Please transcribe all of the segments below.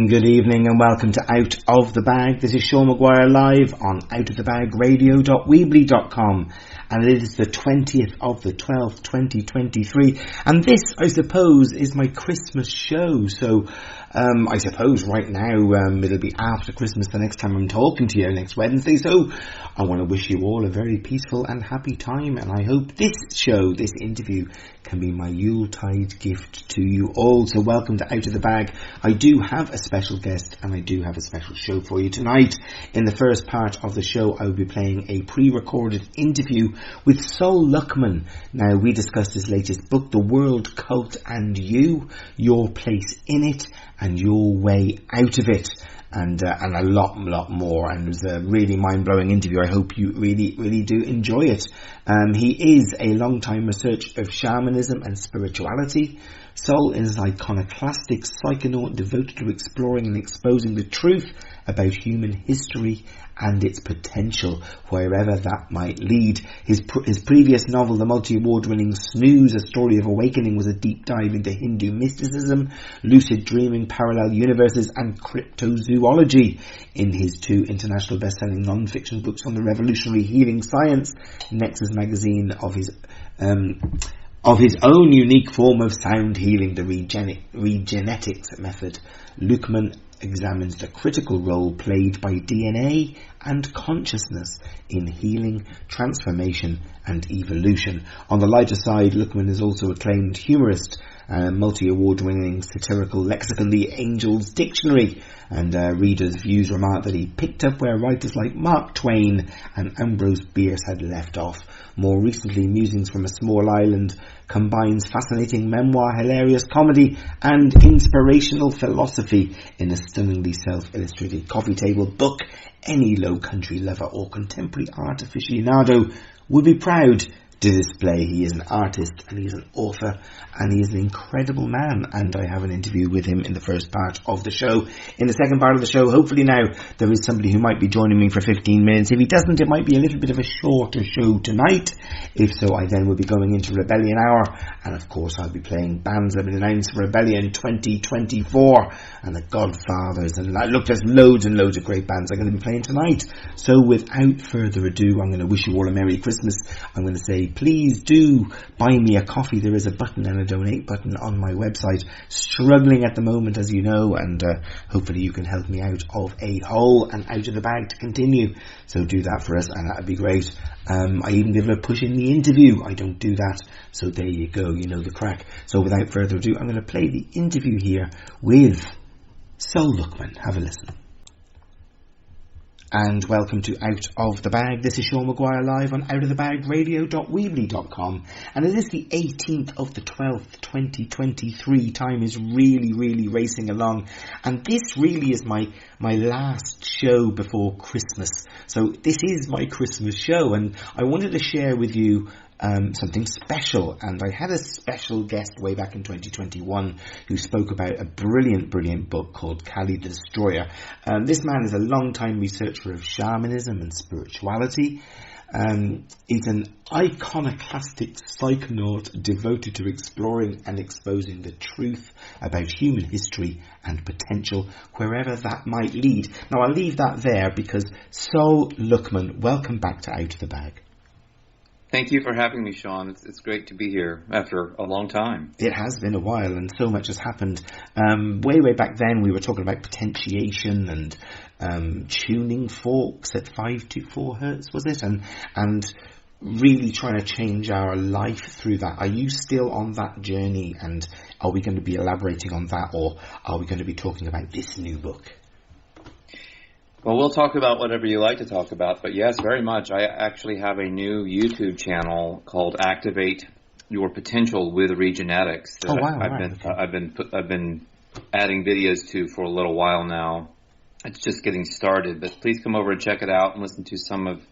Good evening and welcome to Out of the Bag. This is Sean Maguire live on outofthebagradio.weebly.com, and it is the 20th of the 12th, 2023, and this, I suppose, is my Christmas show. So I suppose right now it'll be after Christmas the next time I'm talking to you, next Wednesday. So I want to wish you all a very peaceful and happy time, and I hope this show, this interview, can be my Yuletide gift to you all. So welcome to Out of the Bag. I do have a special guest and I do have a special show for you tonight. In the first part of the show, I will be playing a pre-recorded interview with Sol Luckman. Now, we discussed his latest book, The World Cult and You, Your Place in It and Your Way Out of It. And a lot more, and it was a really mind-blowing interview. I hope you really do enjoy it. He is a long-time researcher of shamanism and spirituality. Sol is an iconoclastic psychonaut devoted to exploring and exposing the truth about human history and its potential, wherever that might lead. His previous novel, the multi-award-winning Snooze, A Story of Awakening, was a deep dive into Hindu mysticism, lucid dreaming, parallel universes, and cryptozoology. In his two international best-selling non-fiction books on the revolutionary healing science, Nexus magazine, of his own unique form of sound healing, the regenetics method, Luckman examines the critical role played by DNA and consciousness in healing, transformation and evolution. On the lighter side, Luckman is also acclaimed humorist, multi-award winning satirical lexicon, The Angel's Dictionary, and readers' views remark that he picked up where writers like Mark Twain and Ambrose Bierce had left off. More recently, Musings from a Small Island combines fascinating memoir, hilarious comedy and inspirational philosophy in a stunningly self-illustrated coffee table book. Any Low Country lover or contemporary art aficionado would be proud to display. He is an artist and he is an author and he is an incredible man, and I have an interview with him in the first part of the show. In the second part of the show, hopefully now, there is somebody who might be joining me for 15 minutes. If he doesn't, it might be a little bit of a shorter show tonight. If so, I then will be going into Rebellion Hour, and of course I'll be playing bands that have been announced for Rebellion 2024 and the Godfathers, and look, there's loads and loads of great bands I'm going to be playing tonight. So without further ado, I'm going to wish you all a Merry Christmas. I'm going to say, please do buy me a coffee. There is a button and a donate button on my website. Struggling at the moment, as you know, and hopefully you can help me out of a hole and out of the bag to continue. So do that for us, and that'd be great. I even give it a push in the interview. I don't do that, so there you go, you know the crack. So without further ado, I'm going to play the interview here with Sol Luckman. Have a listen. And welcome to Out of the Bag. This is Sean Maguire live on outofthebagradio.weebly.com, and it is the 18th of the 12th, 2023. Time is really racing along, and this really is my last show before Christmas. So this is my Christmas show, and I wanted to share with you something special, and I had a special guest way back in 2021 who spoke about a brilliant book called Kali the Destroyer. This man is a long-time researcher of shamanism and spirituality. He's an iconoclastic psychonaut devoted to exploring and exposing the truth about human history and potential, wherever that might lead. Now, I'll leave that there because Sol Luckman, welcome back to Out of the Bag. Thank you for having me, Sean. It's great to be here after a long time. It has been a while, and so much has happened. Way back then, we were talking about potentiation and tuning forks at 524 hertz, was it? And really trying to change our life through that. Are you still on that journey? And are we going to be elaborating on that, or are we going to be talking about this new book? Well, we'll talk about whatever you like to talk about, but yes, very much. I actually have a new YouTube channel called Activate Your Potential with Regenetics that Oh wow! I've been adding videos to for a little while now. It's just getting started, but please come over and check it out and listen to some of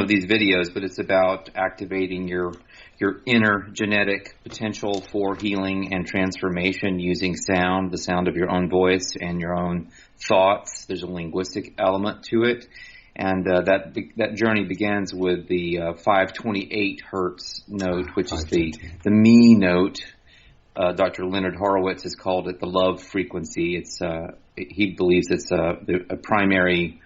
these videos. But it's about activating your inner genetic potential for healing and transformation using sound, the sound of your own voice and your own thoughts. There's a linguistic element to it, and that journey begins with the 528 hertz note, which is the me note. Dr. Leonard Horowitz has called it the love frequency. He believes it's a primary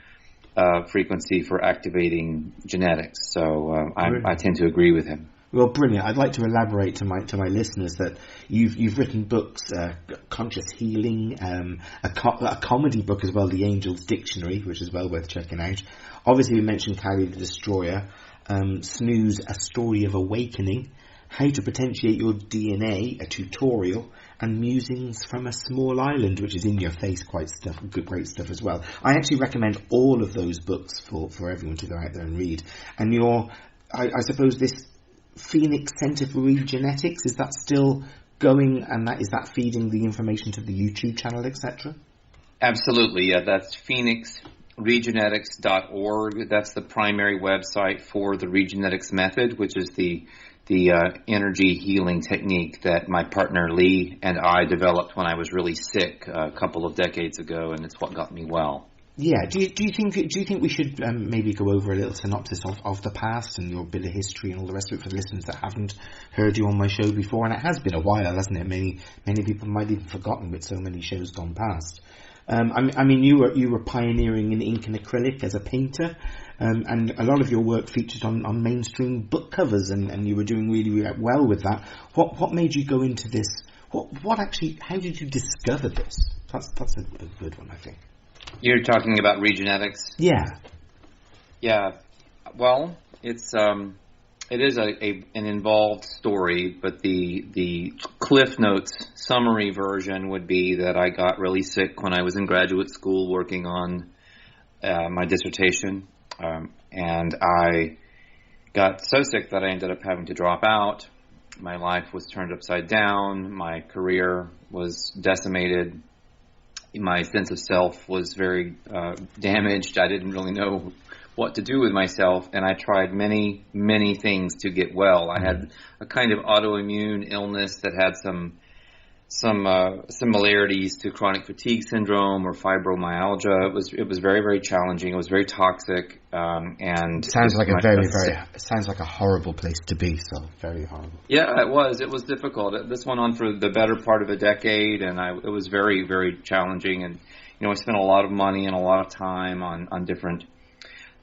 frequency for activating genetics. So I tend to agree with him. Well, brilliant. I'd like to elaborate to my listeners that you've written books, Conscious Healing, a comedy book as well, The Angel's Dictionary, which is well worth checking out. Obviously, we mentioned Carrie the Destroyer, Snooze, A Story of Awakening, How to Potentiate Your DNA, a tutorial, and Musings from a Small Island, which is in your face, great stuff as well. I actually recommend all of those books for everyone to go out there and read. And I suppose this Phoenix Center for Regenetics, is that still going, and is that feeding the information to the YouTube channel, etc.? Absolutely, yeah. That's phoenixregenetics.org. That's the primary website for the Regenetics method, which is the energy healing technique that my partner Lee and I developed when I was really sick a couple of decades ago, and it's what got me well. Yeah. Do you think we should maybe go over a little synopsis of the past and your bit of history and all the rest of it for the listeners that haven't heard you on my show before? And it has been a while, hasn't it? Many people might have even forgotten with so many shows gone past. I mean, you were pioneering in ink and acrylic as a painter, and a lot of your work featured on mainstream book covers, and you were doing really, really well with that. What made you go into this? What actually? How did you discover this? That's a good one, I think. You're talking about Regenetics? Yeah. Yeah. Well, it is an involved story, but the Cliff Notes summary version would be that I got really sick when I was in graduate school working on my dissertation, and I got so sick that I ended up having to drop out. My life was turned upside down. My career was decimated. My sense of self was very damaged. I didn't really know what to do with myself, and I tried many, many things to get well. I had a kind of autoimmune illness that had some similarities to chronic fatigue syndrome or fibromyalgia. It was very, very challenging. It was very toxic, and sounds like sounds like a horrible place to be. So very horrible. Yeah, it was. It was difficult. This went on for the better part of a decade, and it was very, very challenging. And I spent a lot of money and a lot of time on different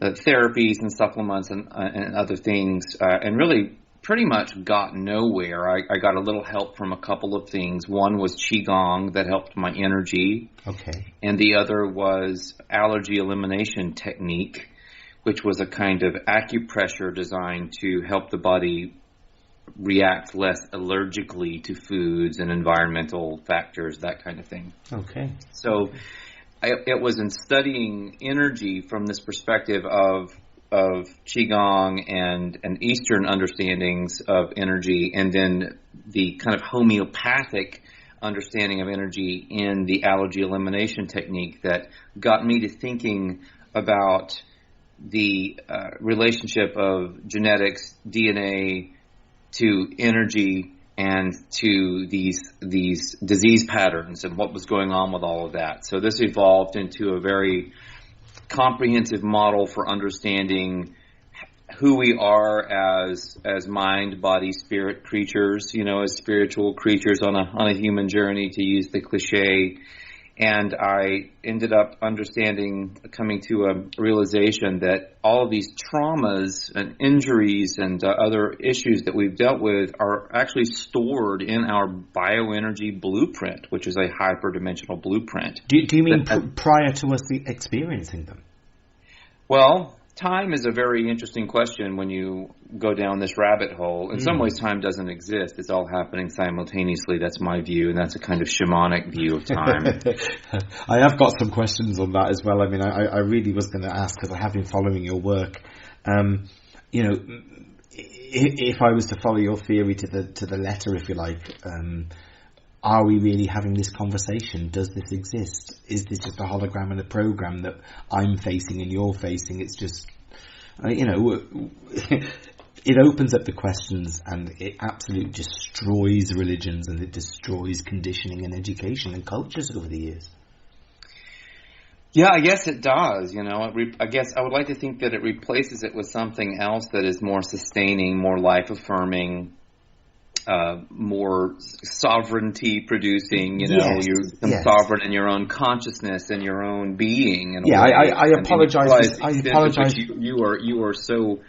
therapies and supplements and other things, and really pretty much got nowhere. I got a little help from a couple of things. One was Qigong that helped my energy. Okay. And the other was allergy elimination technique, which was a kind of acupressure designed to help the body react less allergically to foods and environmental factors, that kind of thing. Okay. So it was in studying energy from this perspective of Qigong and Eastern understandings of energy, and then the kind of homeopathic understanding of energy in the allergy elimination technique that got me to thinking about the relationship of genetics, DNA, to energy, and to these disease patterns and what was going on with all of that. So this evolved into a very comprehensive model for understanding who we are as mind, body, spirit creatures, as spiritual creatures on a human journey, to use the cliche. And I ended up coming to a realization that all of these traumas and injuries and other issues that we've dealt with are actually stored in our bioenergy blueprint, which is a hyperdimensional blueprint. Do you mean prior to us experiencing them? Well, time is a very interesting question when you go down this rabbit hole. In some ways, time doesn't exist. It's all happening simultaneously. That's my view, and that's a kind of shamanic view of time. I have got some questions on that as well. I mean, I really was going to ask, because I have been following your work. You know, if I was to follow your theory to the letter, if you like, are we really having this conversation? Does this exist? Is this just a hologram and a program that I'm facing and you're facing? It's just, you know, it opens up the questions, and it absolutely destroys religions, and it destroys conditioning and education and cultures over the years. Yeah, I guess it does. You know, I guess I would like to think that it replaces it with something else that is more sustaining, more life-affirming, more sovereignty producing, you know, Yes, you're sovereign in your own consciousness and your own being. I apologize. You are so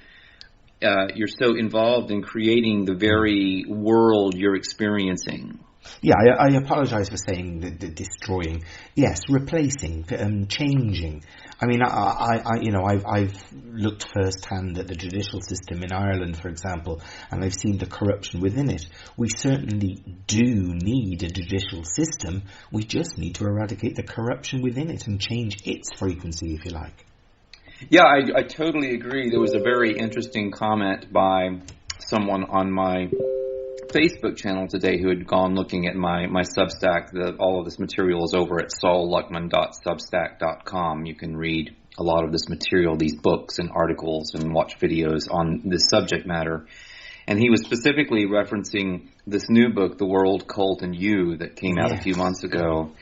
you're so involved in creating the very world you're experiencing. Yeah, I apologise for saying the destroying. Yes, replacing, changing. I mean, I've looked firsthand at the judicial system in Ireland, for example, and I've seen the corruption within it. We certainly do need a judicial system. We just need to eradicate the corruption within it and change its frequency, if you like. Yeah, I totally agree. There was a very interesting comment by someone on my Facebook channel today who had gone looking at my Substack. All of this material is over at solluckman.substack.com. You can read a lot of this material, these books and articles, and watch videos on this subject matter. And he was specifically referencing this new book, The World, Cult, and You, that came out a few months ago.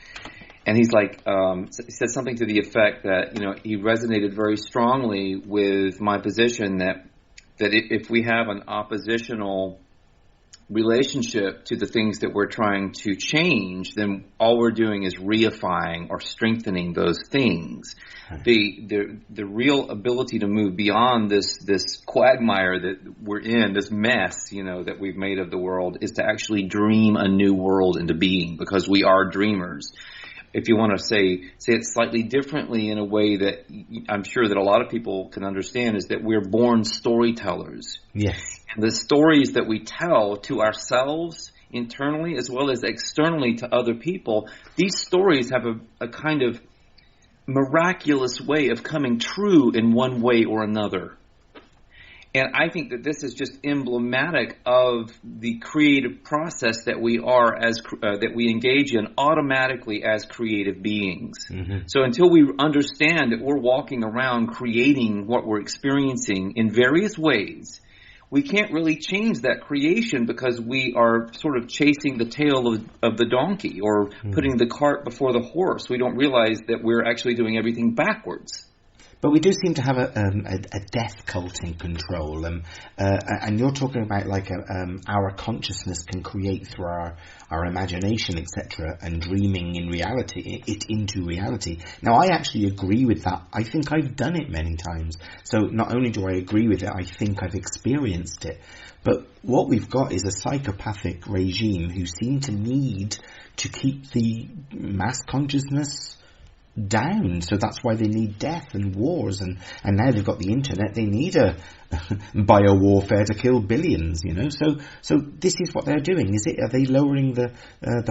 And he's like, he said something to the effect that, you know, he resonated very strongly with my position that if we have an oppositional relationship to the things that we're trying to change, then all we're doing is reifying or strengthening those things. The real ability to move beyond this quagmire that we're in, this mess, you know, that we've made of the world, is to actually dream a new world into being, because we are dreamers. If you want to say it slightly differently in a way that I'm sure that a lot of people can understand, is that we're born storytellers. Yes. And the stories that we tell to ourselves internally as well as externally to other people, these stories have a kind of miraculous way of coming true in one way or another. And I think that this is just emblematic of the creative process that we are that we engage in automatically as creative beings. Mm-hmm. So until we understand that we're walking around creating what we're experiencing in various ways, we can't really change that creation, because we are sort of chasing the tail of the donkey, or putting the cart before the horse. We don't realize that we're actually doing everything backwards. But we do seem to have a death cult in control, and you're talking about like our consciousness can create through our imagination, etc., and dreaming it into reality. Now, I actually agree with that. I think I've done it many times. So not only do I agree with it, I think I've experienced it. But what we've got is a psychopathic regime who seem to need to keep the mass consciousness down. So that's why they need death and wars, and now they've got the internet. They need a bio warfare to kill billions, you know. So this is what they're doing. Are they lowering the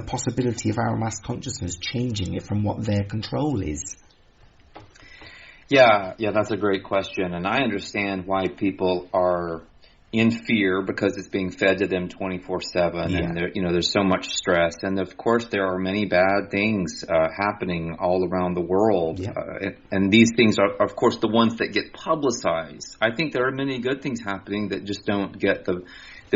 possibility of our mass consciousness, changing it from what their control is? Yeah, that's a great question, and I understand why people are in fear, because it's being fed to them 24/7, and there's so much stress, and of course there are many bad things happening all around the world, and these things are, of course, the ones that get publicized. I think there are many good things happening that just don't get the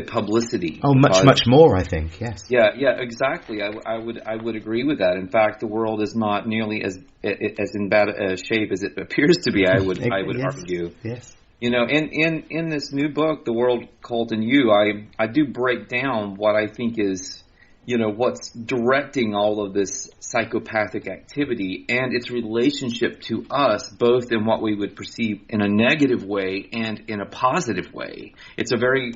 publicity. Oh, much more, I think. Yes. Yeah, exactly. I would agree with that. In fact, the world is not nearly as in bad a shape as it appears to be. I would argue. Yes. You know, in this new book, The World, Cult, and You, I do break down what I think is, you know, what's directing all of this psychopathic activity and its relationship to us, both in what we would perceive in a negative way and in a positive way. It's a very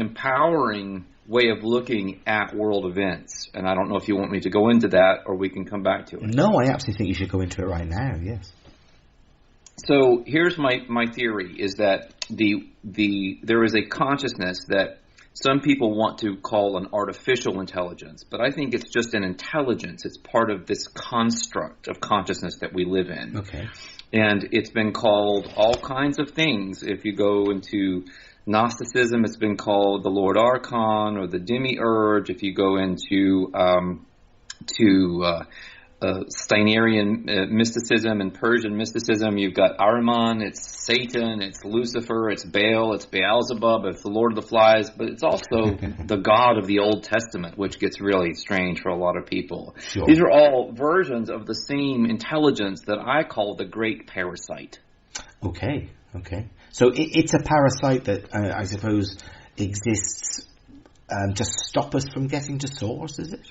empowering way of looking at world events. And I don't know if you want me to go into that, or we can come back to it. No, I absolutely think you should go into it right now, yes. So here's my theory is that there is a consciousness that some people want to call an artificial intelligence, but I think it's just an intelligence. It's part of this construct of consciousness that we live in. Okay. And it's been called all kinds of things. If you go into Gnosticism, it's been called the Lord Archon or the Demiurge. If you go into Steinerian mysticism and Persian mysticism, you've got Ahriman, it's Satan, it's Lucifer, it's Baal, it's Beelzebub, it's the Lord of the Flies, but it's also the God of the Old Testament, which gets really strange for a lot of people. Sure. These are all versions of the same intelligence that I call the Great Parasite. Okay. So it's a parasite that I suppose exists to stop us from getting to source, is it?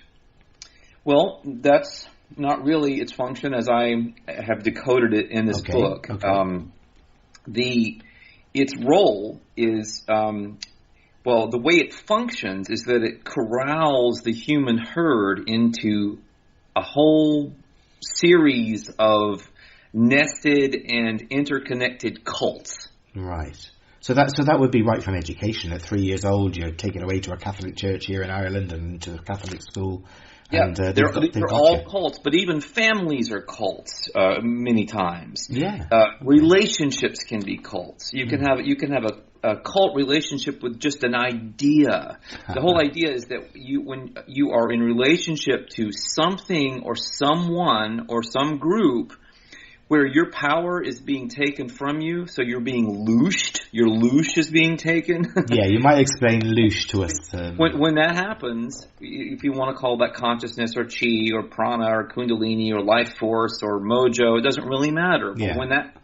Well, that's not really its function as I have decoded it in this book. Its role is, the way it functions is that it corrals the human herd into a whole series of nested and interconnected cults. Right. So that would be right from education. At 3 years old, you're taken away to a Catholic church here in Ireland and to a Catholic school. Yeah, and, they're all cults, but even families are cults many times. Yeah, relationships can be cults. You can have a cult relationship with just an idea. The whole idea is that when you are in relationship to something or someone or some group where your power is being taken from you, so you're being looshed. Your loosh is being taken. Yeah, you might explain loosh to us. When that happens, if you want to call that consciousness or chi or prana or kundalini or life force or mojo, it doesn't really matter. But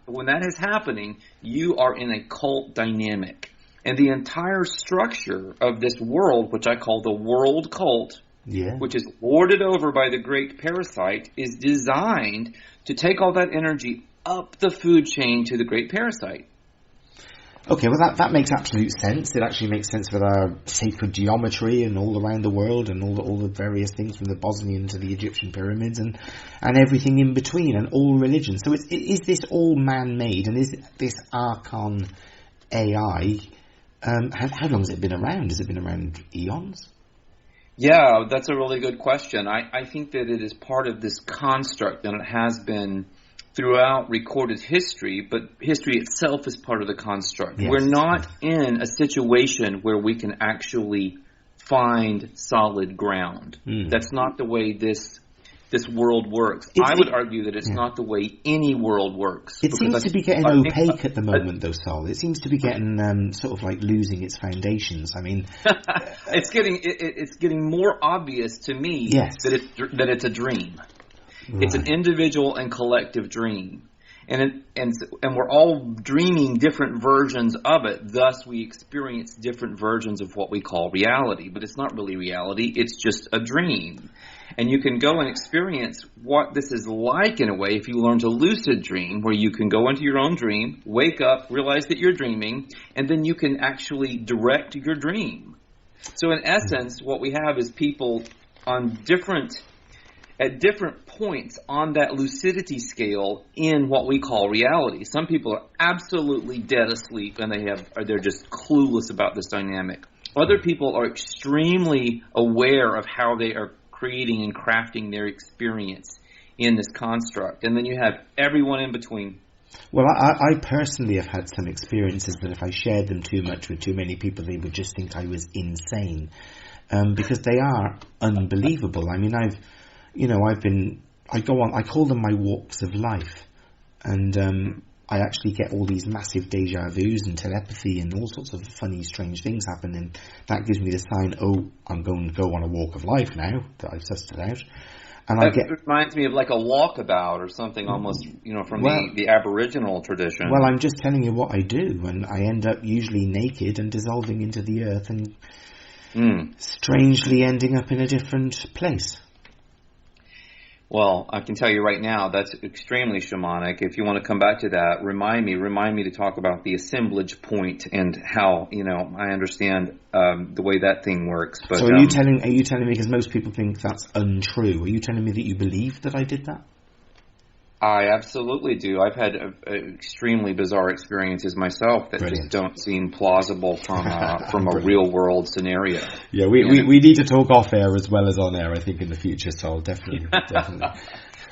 when that is happening, you are in a cult dynamic. And the entire structure of this world, which I call the world cult, which is lorded over by the Great Parasite, is designed to take all that energy up the food chain to the Great Parasite. Okay, well that makes absolute sense. It actually makes sense with our sacred geometry and all around the world and all the various things from the Bosnian to the Egyptian pyramids and everything in between and all religions. So is this all man-made, and is this Archon AI, how long has it been around? Has it been around eons? Yeah, that's a really good question. I think that it is part of this construct, and it has been throughout recorded history, but history itself is part of the construct. Yes. We're not in a situation where we can actually find solid ground. That's not the way this world works. I would argue that it's not the way any world works. It seems to be getting opaque at the moment, though, Sol. It seems to be getting sort of like losing its foundations. I mean, it's getting more obvious to me that it's a dream. Right. It's an individual and collective dream. And we're all dreaming different versions of it. Thus, we experience different versions of what we call reality. But it's not really reality. It's just a dream. And you can go and experience what this is like in a way if you learn to lucid dream, where you can go into your own dream, wake up, realize that you're dreaming, and then you can actually direct your dream. So in essence, what we have is people at different points on that lucidity scale in what we call reality. Some people are absolutely dead asleep and they're just clueless about this dynamic. Other people are extremely aware of how they are creating and crafting their experience in this construct. And then you have everyone in between. Well, I personally have had some experiences that if I shared them too much with too many people, they would just think I was insane. Because they are unbelievable. I mean, I call them my walks of life. And I actually get all these massive deja vus and telepathy and all sorts of funny, strange things happen, and that gives me the sign, I'm going to go on a walk of life now, that I've sussed it out. And it reminds me of like a walkabout or something almost, from the Aboriginal tradition. Well, I'm just telling you what I do, and I end up usually naked and dissolving into the earth and strangely ending up in a different place. Well, I can tell you right now, that's extremely shamanic. If you want to come back to that, remind me to talk about the assemblage point and how, I understand the way that thing works. But, so are you telling me, because most people think that's untrue, are you telling me that you believe that I did that? I absolutely do. I've had extremely bizarre experiences myself that Brilliant. just don't seem plausible from a real world scenario. Yeah, we need to talk off air as well as on air, I think, in the future. So definitely.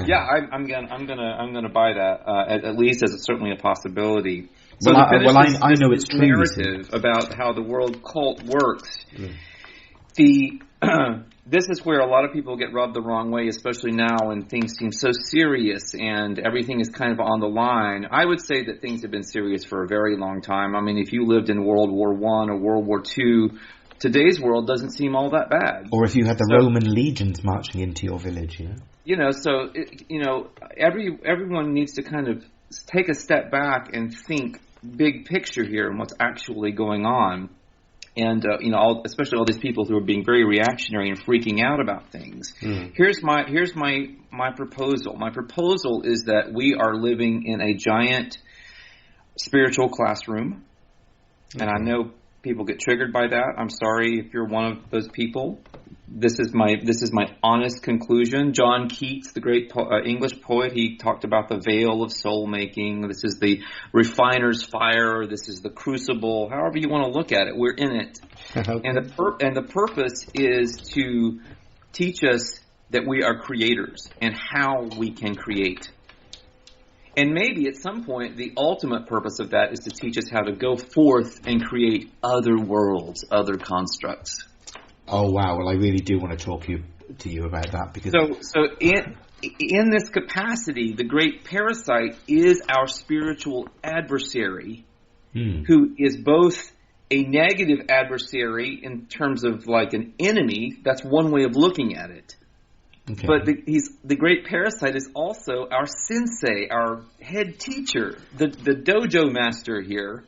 Yeah, I'm gonna buy that at least as certainly a possibility. So I know it's true. Narrative about how the world cult works. This is where a lot of people get rubbed the wrong way, especially now when things seem so serious and everything is kind of on the line. I would say that things have been serious for a very long time. I mean, if you lived in World War I or World War II, today's world doesn't seem all that bad. Or if you had the Roman legions marching into your village, everyone needs to kind of take a step back and think big picture here and what's actually going on. And especially all these people who are being very reactionary and freaking out about things. Here's my proposal. My proposal is that we are living in a giant spiritual classroom, and I know people get triggered by that. I'm sorry if you're one of those people. This is my honest conclusion. John Keats, the great English poet, he talked about the veil of soul making. This is the refiner's fire. This is the crucible. However you want to look at it, we're in it. And the purpose is to teach us that we are creators and how we can create. And maybe at some point, the ultimate purpose of that is to teach us how to go forth and create other worlds, other constructs. Oh wow! Well, I really do want to talk to you about that because so in this capacity, the Great Parasite is our spiritual adversary, who is both a negative adversary in terms of like an enemy. That's one way of looking at it. Okay. But the Great Parasite is also our sensei, our head teacher, the dojo master here.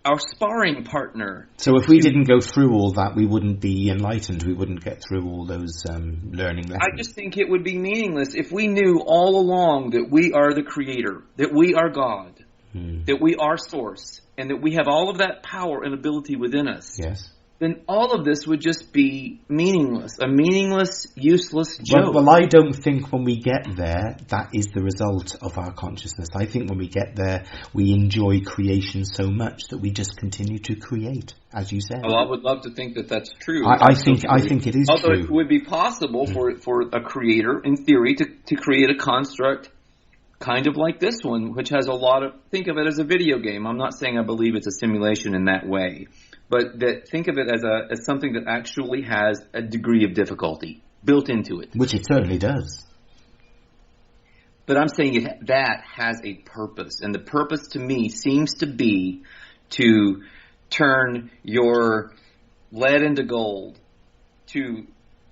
Our sparring partner. So if we didn't go through all that, we wouldn't be enlightened. We wouldn't get through all those learning lessons. I just think it would be meaningless if we knew all along that we are the creator, that we are God, that we are source, and that we have all of that power and ability within us. Yes. Then all of this would just be meaningless, a meaningless, useless joke. Well, I don't think when we get there, that is the result of our consciousness. I think when we get there, we enjoy creation so much that we just continue to create, as you said. Well, I would love to think that that's true. I think it is Although true. It would be possible for a creator, in theory, to create a construct kind of like this one, which has a lot of... Think of it as a video game. I'm not saying I believe it's a simulation in that way. But think of it as something that actually has a degree of difficulty built into it. Which it certainly does. But I'm saying that has a purpose. And the purpose to me seems to be to turn your lead into gold, to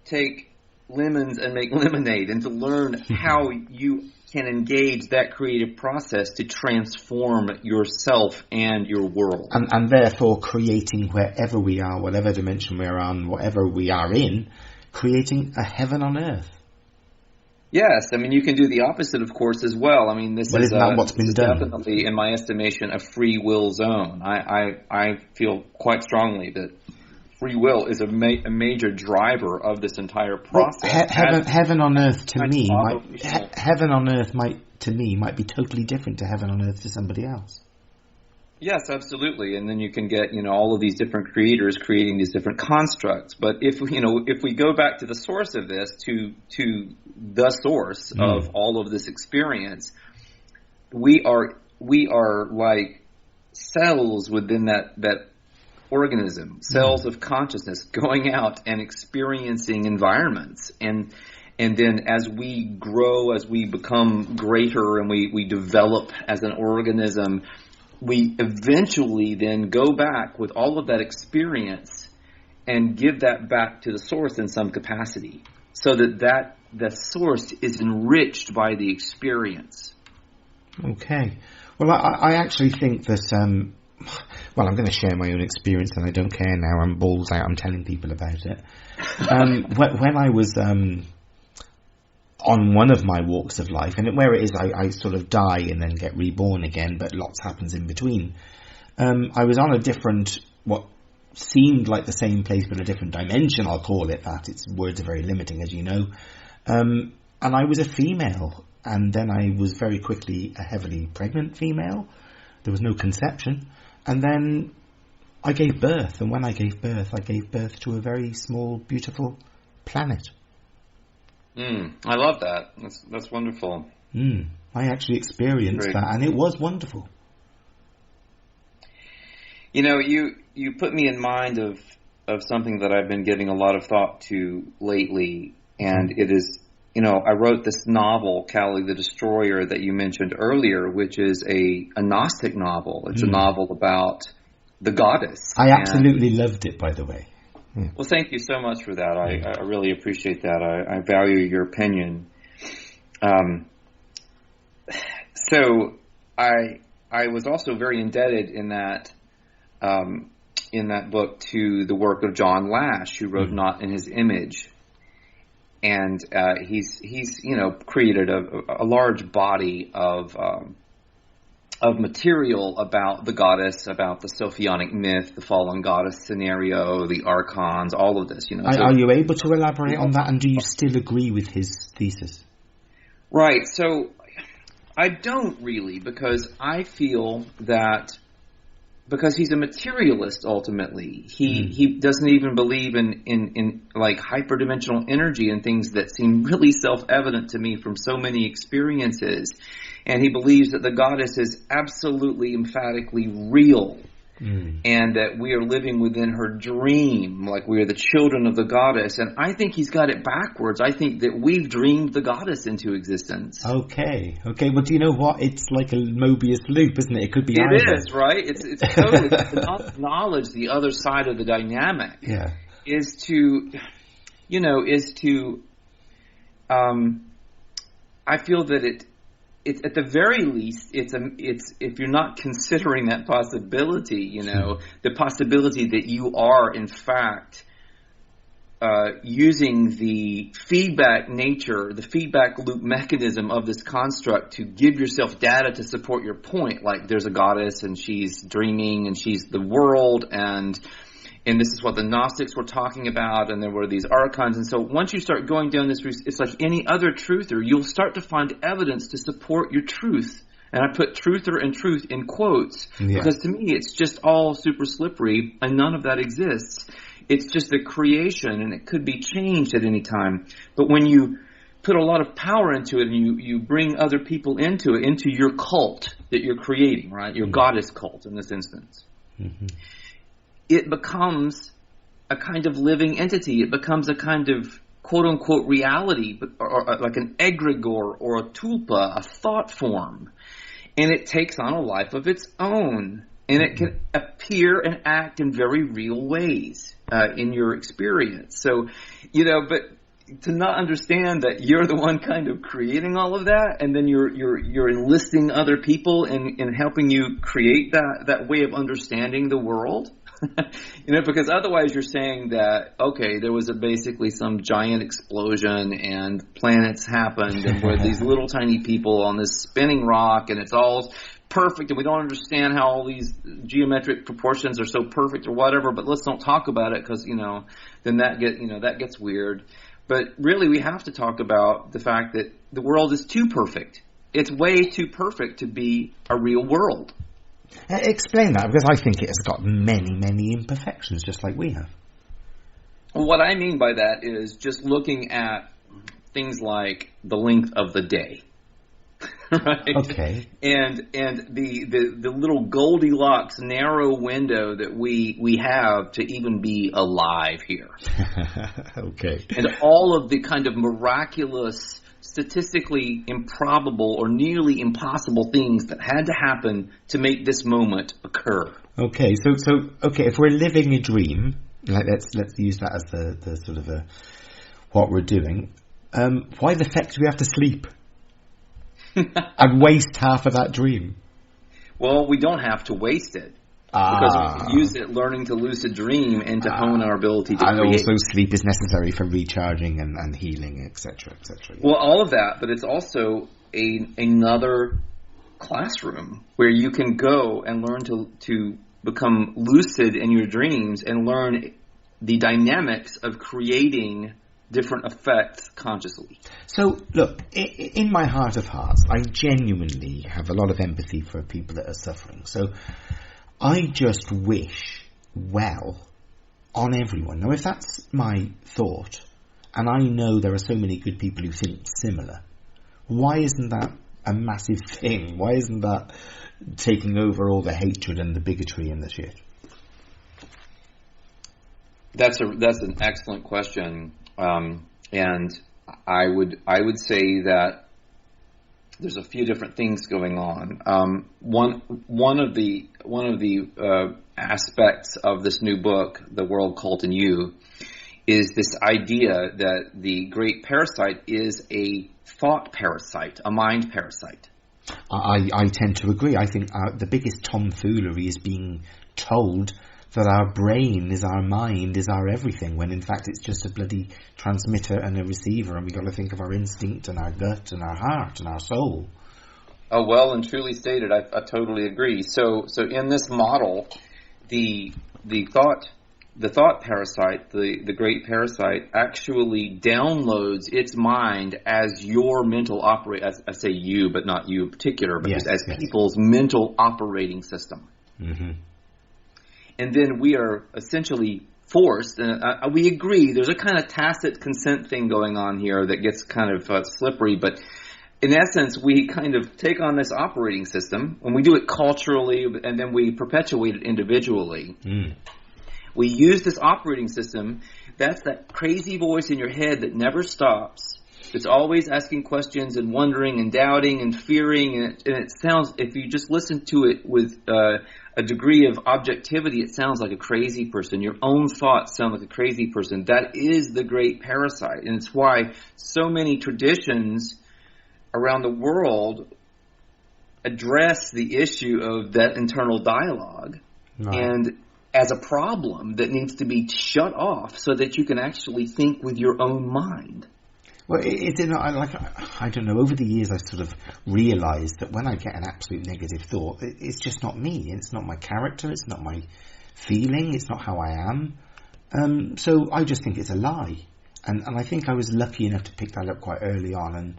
take lemons and make lemonade, and to learn how you can engage that creative process to transform yourself and your world. And therefore creating wherever we are, whatever dimension we're on, whatever we are in, creating a heaven on earth. Yes, I mean, you can do the opposite, of course, as well. I mean, isn't that what's been done? Definitely, in my estimation, a free will zone. I feel quite strongly that free will is a major driver of this entire process. Heaven on earth to me might be totally different to heaven on earth to somebody else. Yes, absolutely. And then you can get, all of these different creators creating these different constructs. But if we go back to the source of this, to the source of all of this experience, we are like cells within that organism, cells of consciousness going out and experiencing environments. And then as we grow, as we become greater and we develop as an organism, we eventually then go back with all of that experience and give that back to the source in some capacity, so that the source is enriched by the experience. Okay. Well, I actually think that... Well, I'm going to share my own experience, and I don't care now. I'm balls out. I'm telling people about it. When I was on one of my walks of life, and where it is I sort of die and then get reborn again, but lots happens in between. I was on a different, what seemed like the same place, but a different dimension, I'll call it that. Words are very limiting, as you know. And I was a female. and then I was very quickly a heavily pregnant female. There was no conception. And then I gave birth, and when I gave birth to a very small, beautiful planet. I love that. That's wonderful. I actually experienced that, and it was wonderful. You know, you put me in mind of something that I've been giving a lot of thought to lately, and it is, you know, I wrote this novel, Cowley the Destroyer, that you mentioned earlier, which is a Gnostic novel. It's a novel about the goddess. I absolutely loved it, by the way. Well, thank you so much for that. I really appreciate that. I value your opinion. So I was also very indebted in that book to the work of John Lash, who wrote Not in His Image. And he's you know, created a large body of material about the goddess, about the Sophionic myth, the fallen goddess scenario, the archons, all of this. You know, are you able to elaborate on that? And do you still agree with his thesis? Right. So I don't really, because I feel that because he's a materialist ultimately, he doesn't even believe in like hyperdimensional energy and things that seem really self-evident to me from so many experiences. And he believes that the goddess is absolutely, emphatically real, and that we are living within her dream, like we are the children of the goddess. And I think he's got it backwards. I think that we've dreamed the goddess into existence. Okay. Well, do you know what? It's like a Mobius loop, isn't it? It could be either. It is, right? It's totally to acknowledge the other side of the dynamic. Yeah. Is to I feel that it's at the very least, it's if you're not considering that possibility, you know, the possibility that you are in fact using the feedback nature, the feedback loop mechanism of this construct to give yourself data to support your point. Like there's a goddess and she's dreaming and she's the world, and this is what the Gnostics were talking about, and there were these archons. And so once you start going down this route, it's like any other truther, you'll start to find evidence to support your truth. And I put truther and truth in quotes, because to me it's just all super slippery, and none of that exists. It's just a creation, and it could be changed at any time. But when you put a lot of power into it, and you bring other people into it, into your cult that you're creating, right? Your goddess cult in this instance. It becomes a kind of living entity. It becomes a kind of quote-unquote reality, or like an egregore or a tulpa, a thought form. And it takes on a life of its own. And it can appear and act in very real ways in your experience. So, you know, but to not understand that you're the one kind of creating all of that, and then you're enlisting other people in helping you create that way of understanding the world. You know, because otherwise you're saying that, okay, there was basically some giant explosion and planets happened, and we're these little tiny people on this spinning rock, and it's all perfect, and we don't understand how all these geometric proportions are so perfect or whatever, but let's don't talk about it, because, you know, then that gets weird. But really we have to talk about the fact that the world is too perfect. It's way too perfect to be a real world. Explain that, because I think it has got many, many imperfections, just like we have. Well, what I mean by that is just looking at things like the length of the day, right? Okay. And the little Goldilocks narrow window that we have to even be alive here. Okay. And all of the kind of miraculous, statistically improbable or nearly impossible things that had to happen to make this moment occur. Okay, so if we're living a dream, like let's use that as the sort of what we're doing. Why the heck do we have to sleep and waste half of that dream? Well, we don't have to waste it. Because we can use it learning to lucid dream and to hone our ability to create. And also sleep is necessary for recharging and healing, etc., etc. Well, all of that, but it's also another classroom where you can go and learn to become lucid in your dreams and learn the dynamics of creating different effects consciously. So, look, in my heart of hearts, I genuinely have a lot of empathy for people that are suffering. So, I just wish well on everyone. Now, if that's my thought, and I know there are so many good people who think similar, why isn't that a massive thing? Why isn't that taking over all the hatred and the bigotry and the shit? That's an excellent question, and I would say that there's a few different things going on. One of the aspects of this new book, The World, Cult, and You, is this idea that the Great Parasite is a thought parasite, a mind parasite. I tend to agree. I think the biggest tomfoolery is being told that our brain is our mind, is our everything, when in fact it's just a bloody transmitter and a receiver, and we've got to think of our instinct and our gut and our heart and our soul. Oh, well and truly stated. I totally agree. So in this model, the thought parasite, the Great Parasite, actually downloads its mind as your mental I say you, but not you in particular, but yes, as yes. people's mental operating system. Mm-hmm. And then we are essentially forced, and we agree, there's a kind of tacit consent thing going on here that gets kind of slippery, but in essence, we kind of take on this operating system, and we do it culturally, and then we perpetuate it individually. Mm. We use this operating system. That's that crazy voice in your head that never stops. It's always asking questions and wondering and doubting and fearing. And it sounds, if you just listen to it with a degree of objectivity, it sounds like a crazy person. Your own thoughts sound like a crazy person. That is the Great Parasite. And it's why so many traditions around the world address the issue of that internal dialogue. Right. And as a problem that needs to be shut off so that you can actually think with your own mind. Well, I don't know, over the years I've sort of realised that when I get an absolute negative thought, it's just not me. It's not my character. It's not my feeling. It's not how I am. So I just think it's a lie. And I think I was lucky enough to pick that up quite early on. And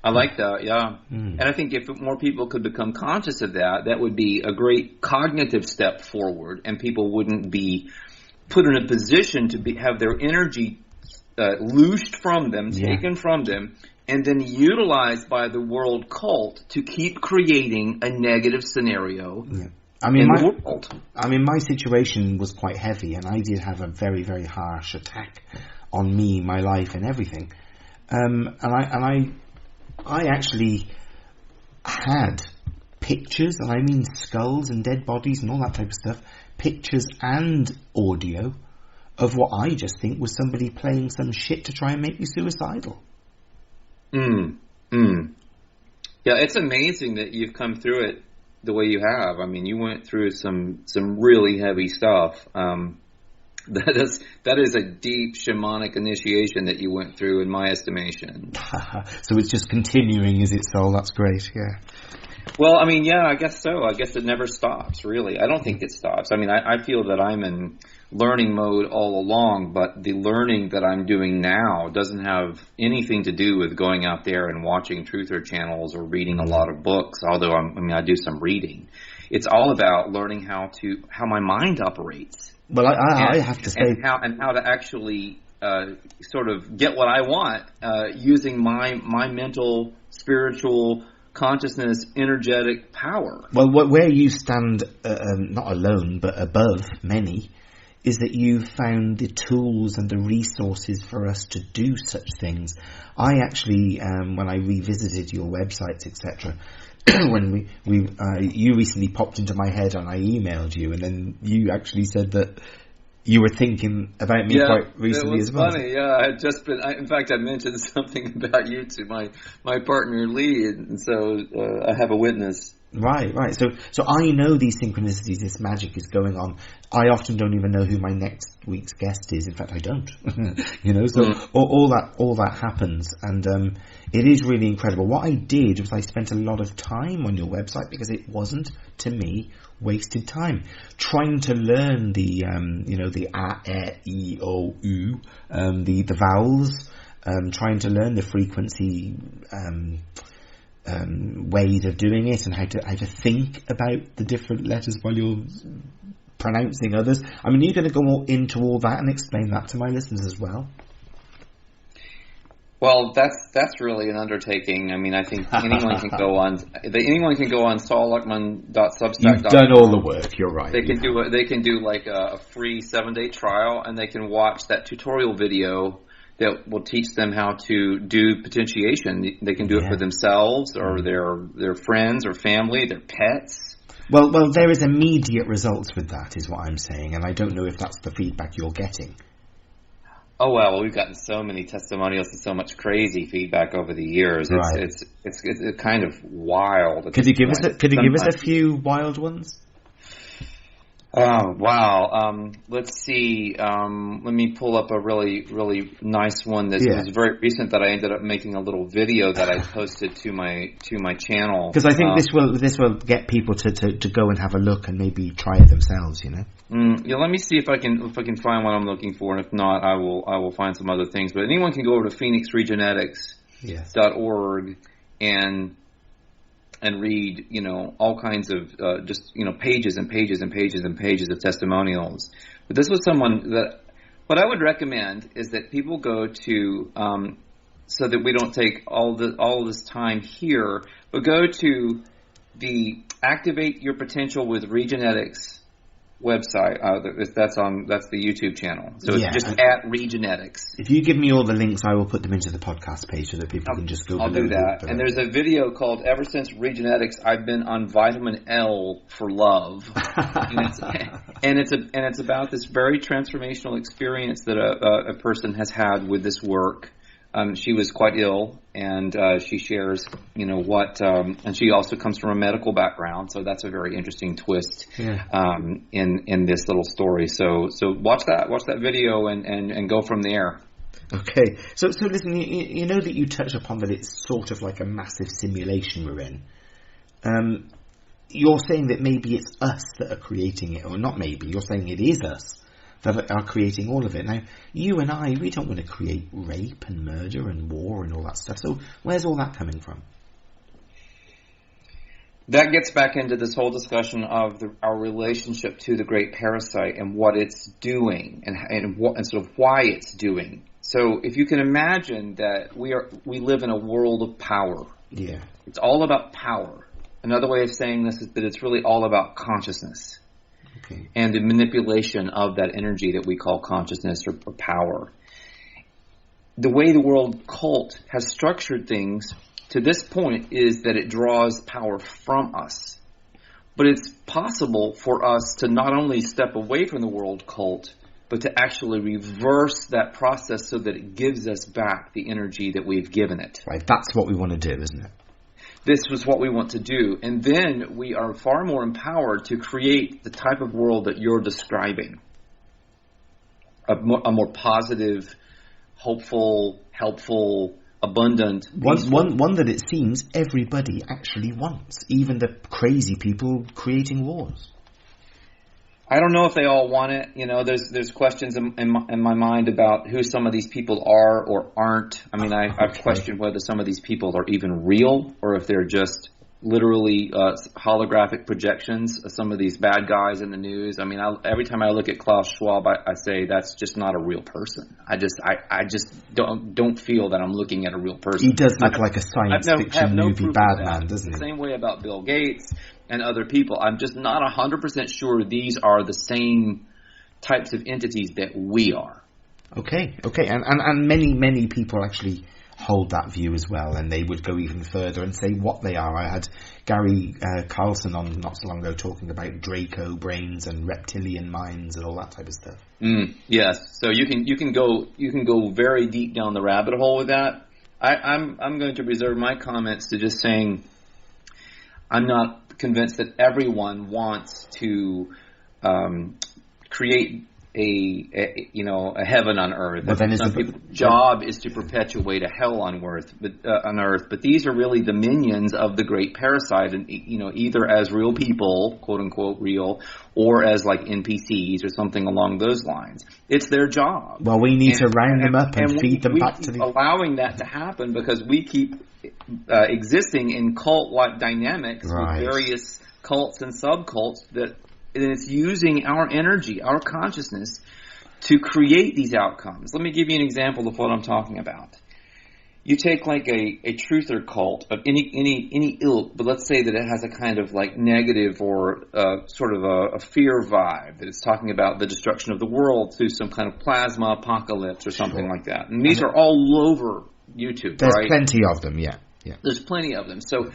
I like that, yeah. And I think if more people could become conscious of that, that would be a great cognitive step forward, and people wouldn't be put in a position to have their energy loosed from them, taken from them, and then utilized by the world cult to keep creating a negative scenario in the world. I mean, my situation was quite heavy, and I did have a very, very harsh attack on me, my life, and everything. I actually had pictures, and I mean skulls and dead bodies and all that type of stuff, pictures and audio of what I just think was somebody playing some shit to try and make me suicidal. Yeah, it's amazing that you've come through it the way you have. I mean, you went through some really heavy stuff. That is a deep shamanic initiation that you went through, in my estimation. So it's just continuing, is it, Sol? That's great, yeah. Well, I mean, yeah, I guess so. I guess it never stops, really. I don't think it stops. I mean, I feel that I'm in learning mode all along, but the learning that I'm doing now doesn't have anything to do with going out there and watching truther channels or reading a lot of books, although I do some reading. It's all about learning how my mind operates. Well, I have to say, and how to actually sort of get what I want using my mental, spiritual, consciousness, energetic power. Well, where you stand, not alone but above many, is that you've found the tools and the resources for us to do such things. I actually, when I revisited your websites, etc., when you recently popped into my head and I emailed you, and then you actually said that you were thinking about me quite recently as well. It was funny, yeah. I had just been, in fact, I mentioned something about you to my partner Lee, and so I have a witness. Right. So I know these synchronicities, this magic is going on. I often don't even know who my next week's guest is. In fact, I don't. So all that happens, and it is really incredible. What I did was I spent a lot of time on your website because it wasn't, to me, wasted time trying to learn the the a, e, o, u, the vowels, trying to learn the frequency ways of doing it, and how to think about the different letters while you're pronouncing others. I mean, you're going to go into all that and explain that to my listeners as well. Well, that's really an undertaking. I mean, I think anyone can go on solluckman.substack.com. You've done all the work. You're right. They can do like a free 7-day trial, and they can watch that tutorial video that will teach them how to do potentiation. They can do it for themselves or their friends or family, their pets. Well, there is immediate results with that, is what I'm saying, and I don't know if that's the feedback you're getting. Oh well, we've gotten so many testimonials and so much crazy feedback over the years. Right. It's kind of wild. Could you give us a few wild ones? Oh, wow. Let's see. Let me pull up a really, really nice one that was very recent that I ended up making a little video that I posted to my channel. Because I think this will get people to go and have a look and maybe try it themselves, Let me see if I can find what I'm looking for, and if not, I will find some other things. But anyone can go over to phoenixregenetics.org and read, all kinds of pages and pages and pages and pages of testimonials. But this was someone that what I would recommend is that people go to so that we don't take all this time here, but go to the Activate Your Potential with Regenetics website. That's the YouTube channel. So it's just at Regenetics. If you give me all the links, I will put them into the podcast page so that people can just go. I'll do that. And there's a video called "Ever Since Regenetics, I've Been on Vitamin L for Love," and it's about this very transformational experience that a person has had with this work. She was quite ill, and she shares, and she also comes from a medical background, so that's a very interesting twist in this little story. So watch that video and go from there. Okay, so listen, you know that you touch upon that it's sort of like a massive simulation we're in. You're saying that maybe it's us that are creating it, or not maybe, you're saying it is us that are creating all of it. Now, you and I, we don't want to create rape and murder and war and all that stuff. So where's all that coming from? That gets back into this whole discussion of our relationship to the Great Parasite and what it's doing and sort of why it's doing. So if you can imagine that we live in a world of power. Yeah. It's all about power. Another way of saying this is that it's really all about consciousness. Okay. And the manipulation of that energy that we call consciousness or power. The way the world cult has structured things to this point is that it draws power from us. But it's possible for us to not only step away from the world cult, but to actually reverse that process so that it gives us back the energy that we've given it. Right, that's what we want to do, isn't it? This was what we want to do. And then we are far more empowered to create the type of world that you're describing. A more positive, hopeful, helpful, abundant. One that it seems everybody actually wants. Even the crazy people creating wars. I don't know if they all want it. There's questions in my mind about who some of these people are or aren't. I mean, I've questioned whether some of these people are even real or if they're just literally holographic projections of some of these bad guys in the news. I mean, every time I look at Klaus Schwab, I say that's just not a real person. I just don't feel that I'm looking at a real person. He does look like a science fiction movie bad man, doesn't he? The same way about Bill Gates and other people. I'm just not 100% sure these are the same types of entities that we are. Okay. And many people actually hold that view as well, and they would go even further and say what they are. I had Gary Carlson on not so long ago talking about Draco brains and reptilian minds and all that type of stuff. Yes, so you can go very deep down the rabbit hole with that. I'm going to reserve my comments to just saying I'm not convinced that everyone wants to create a heaven on earth. Well, then some people's job is to perpetuate a hell on earth, but these are really the minions of the Great Parasite, and either as real people, quote unquote real, or as like NPCs or something along those lines. It's their job. Well, we need to round them up and feed them back to the... allowing that to happen because we keep existing in cult-like dynamics with various cults and subcults and it's using our energy, our consciousness, to create these outcomes. Let me give you an example of what I'm talking about. You take like a truther cult of any ilk, but let's say that it has a kind of like negative or sort of a fear vibe, that it's talking about the destruction of the world through some kind of plasma apocalypse or something like that. And these are all over YouTube, There's right? plenty of them, yeah. There's plenty of them. So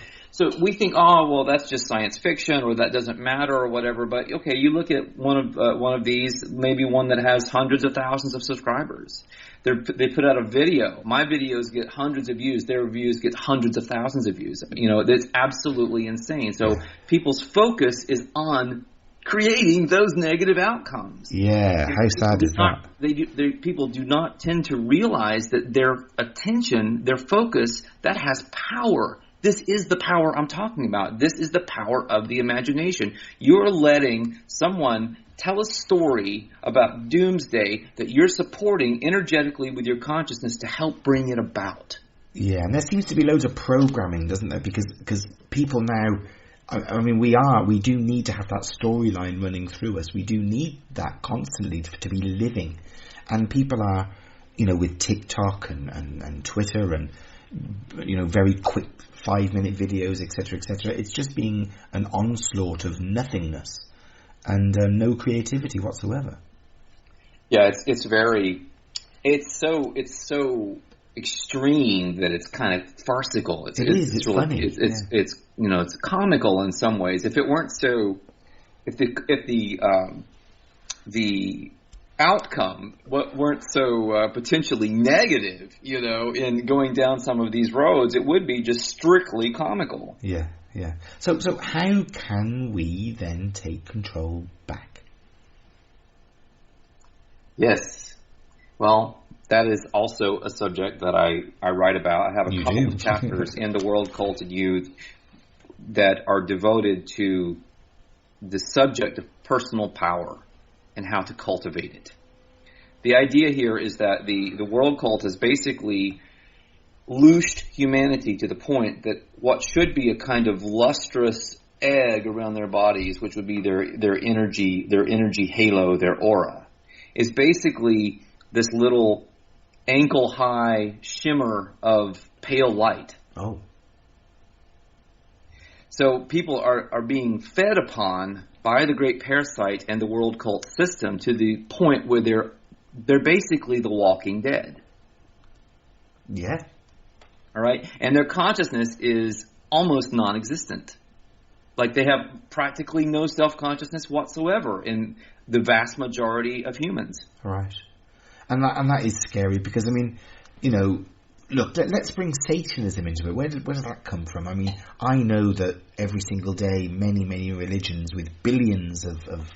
we think, oh, well, that's just science fiction, or that doesn't matter, or whatever. But okay, you look at one of these, maybe one that has hundreds of thousands of subscribers. They put out a video. My videos get hundreds of views. Their views get hundreds of thousands of views. It's absolutely insane. So people's focus is on creating those negative outcomes. Yeah, how sad is that? People do not tend to realize that their attention, their focus, that has power. This is the power I'm talking about. This is the power of the imagination. You're letting someone tell a story about doomsday that you're supporting energetically with your consciousness to help bring it about. Yeah, and there seems to be loads of programming, doesn't there? Because people now... we do need to have that storyline running through us. We do need that constantly to be living. And people are, with TikTok and Twitter and, very quick 5-minute videos, etc., etc. It's just being an onslaught of nothingness and no creativity whatsoever. Yeah, it's so extreme that it's kind of farcical. It's really funny. It's comical in some ways. If it weren't so, if the outcome weren't so potentially negative, in going down some of these roads, it would be just strictly comical. Yeah. So how can we then take control back? Yes. Well, that is also a subject that I write about. I have a couple of chapters in The World Culted Youth that are devoted to the subject of personal power and how to cultivate it. The idea here is that the world cult has basically loosed humanity to the point that what should be a kind of lustrous egg around their bodies, which would be their energy halo, their aura, is basically this little ankle-high shimmer of pale light. Oh. So people are being fed upon by the Great Parasite and the world cult system to the point where they're basically the walking dead. Yeah. All right? And their consciousness is almost non-existent. Like they have practically no self-consciousness whatsoever in the vast majority of humans. Right. And that is scary because, look, let's bring Satanism into it. Where does that come from? I know that every single day, many, many religions with billions of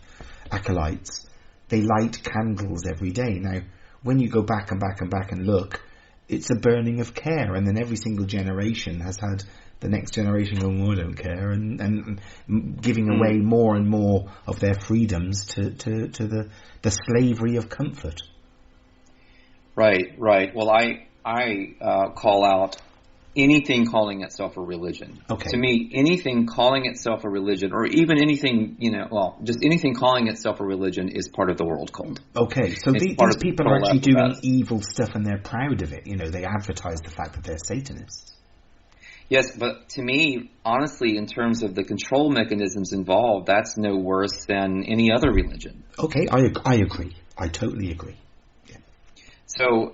acolytes, they light candles every day. Now, when you go back and back and back and look, it's a burning of care. And then every single generation has had the next generation going, oh, I don't care, and giving away more and more of their freedoms to the slavery of comfort. Right. Well, I call out anything calling itself a religion. Okay. To me, anything calling itself a religion, or even anything, just anything calling itself a religion is part of the world cult. Okay, so these people are actually doing evil stuff and they're proud of it. They advertise the fact that they're Satanists. Yes, but to me, honestly, in terms of the control mechanisms involved, that's no worse than any other religion. Okay, I agree. I totally agree. So,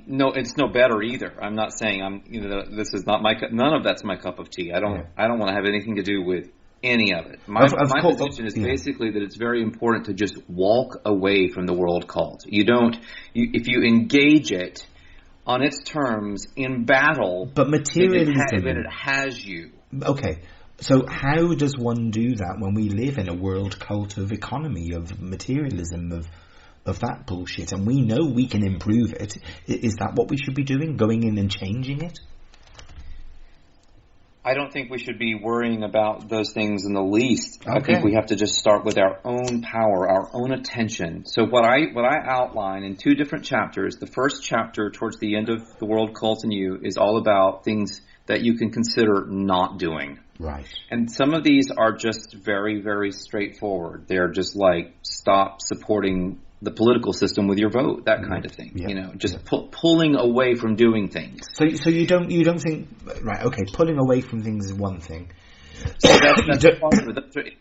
no, it's no better either. I'm not saying this is not none of that's my cup of tea. I don't want to have anything to do with any of it. My position is basically that it's very important to just walk away from the world cult. If you engage it on its terms in battle, but materialism, then it has you. Okay. So how does one do that when we live in a world cult of economy, of materialism, of that bullshit, and we know we can improve it? Is that what we should be doing, going in and changing it? I don't think we should be worrying about those things in the least. Okay. I think we have to just start with our own power, our own attention. So what I outline in 2 different chapters, the first chapter towards the end of The World Cult and You is all about things that you can consider not doing. Right. And some of these are just very, very straightforward. They're just like, stop supporting the political system with your vote, that kind of thing. Yeah. You know, just pulling away from doing things. So you don't think, right? Okay, pulling away from things is one thing. So that's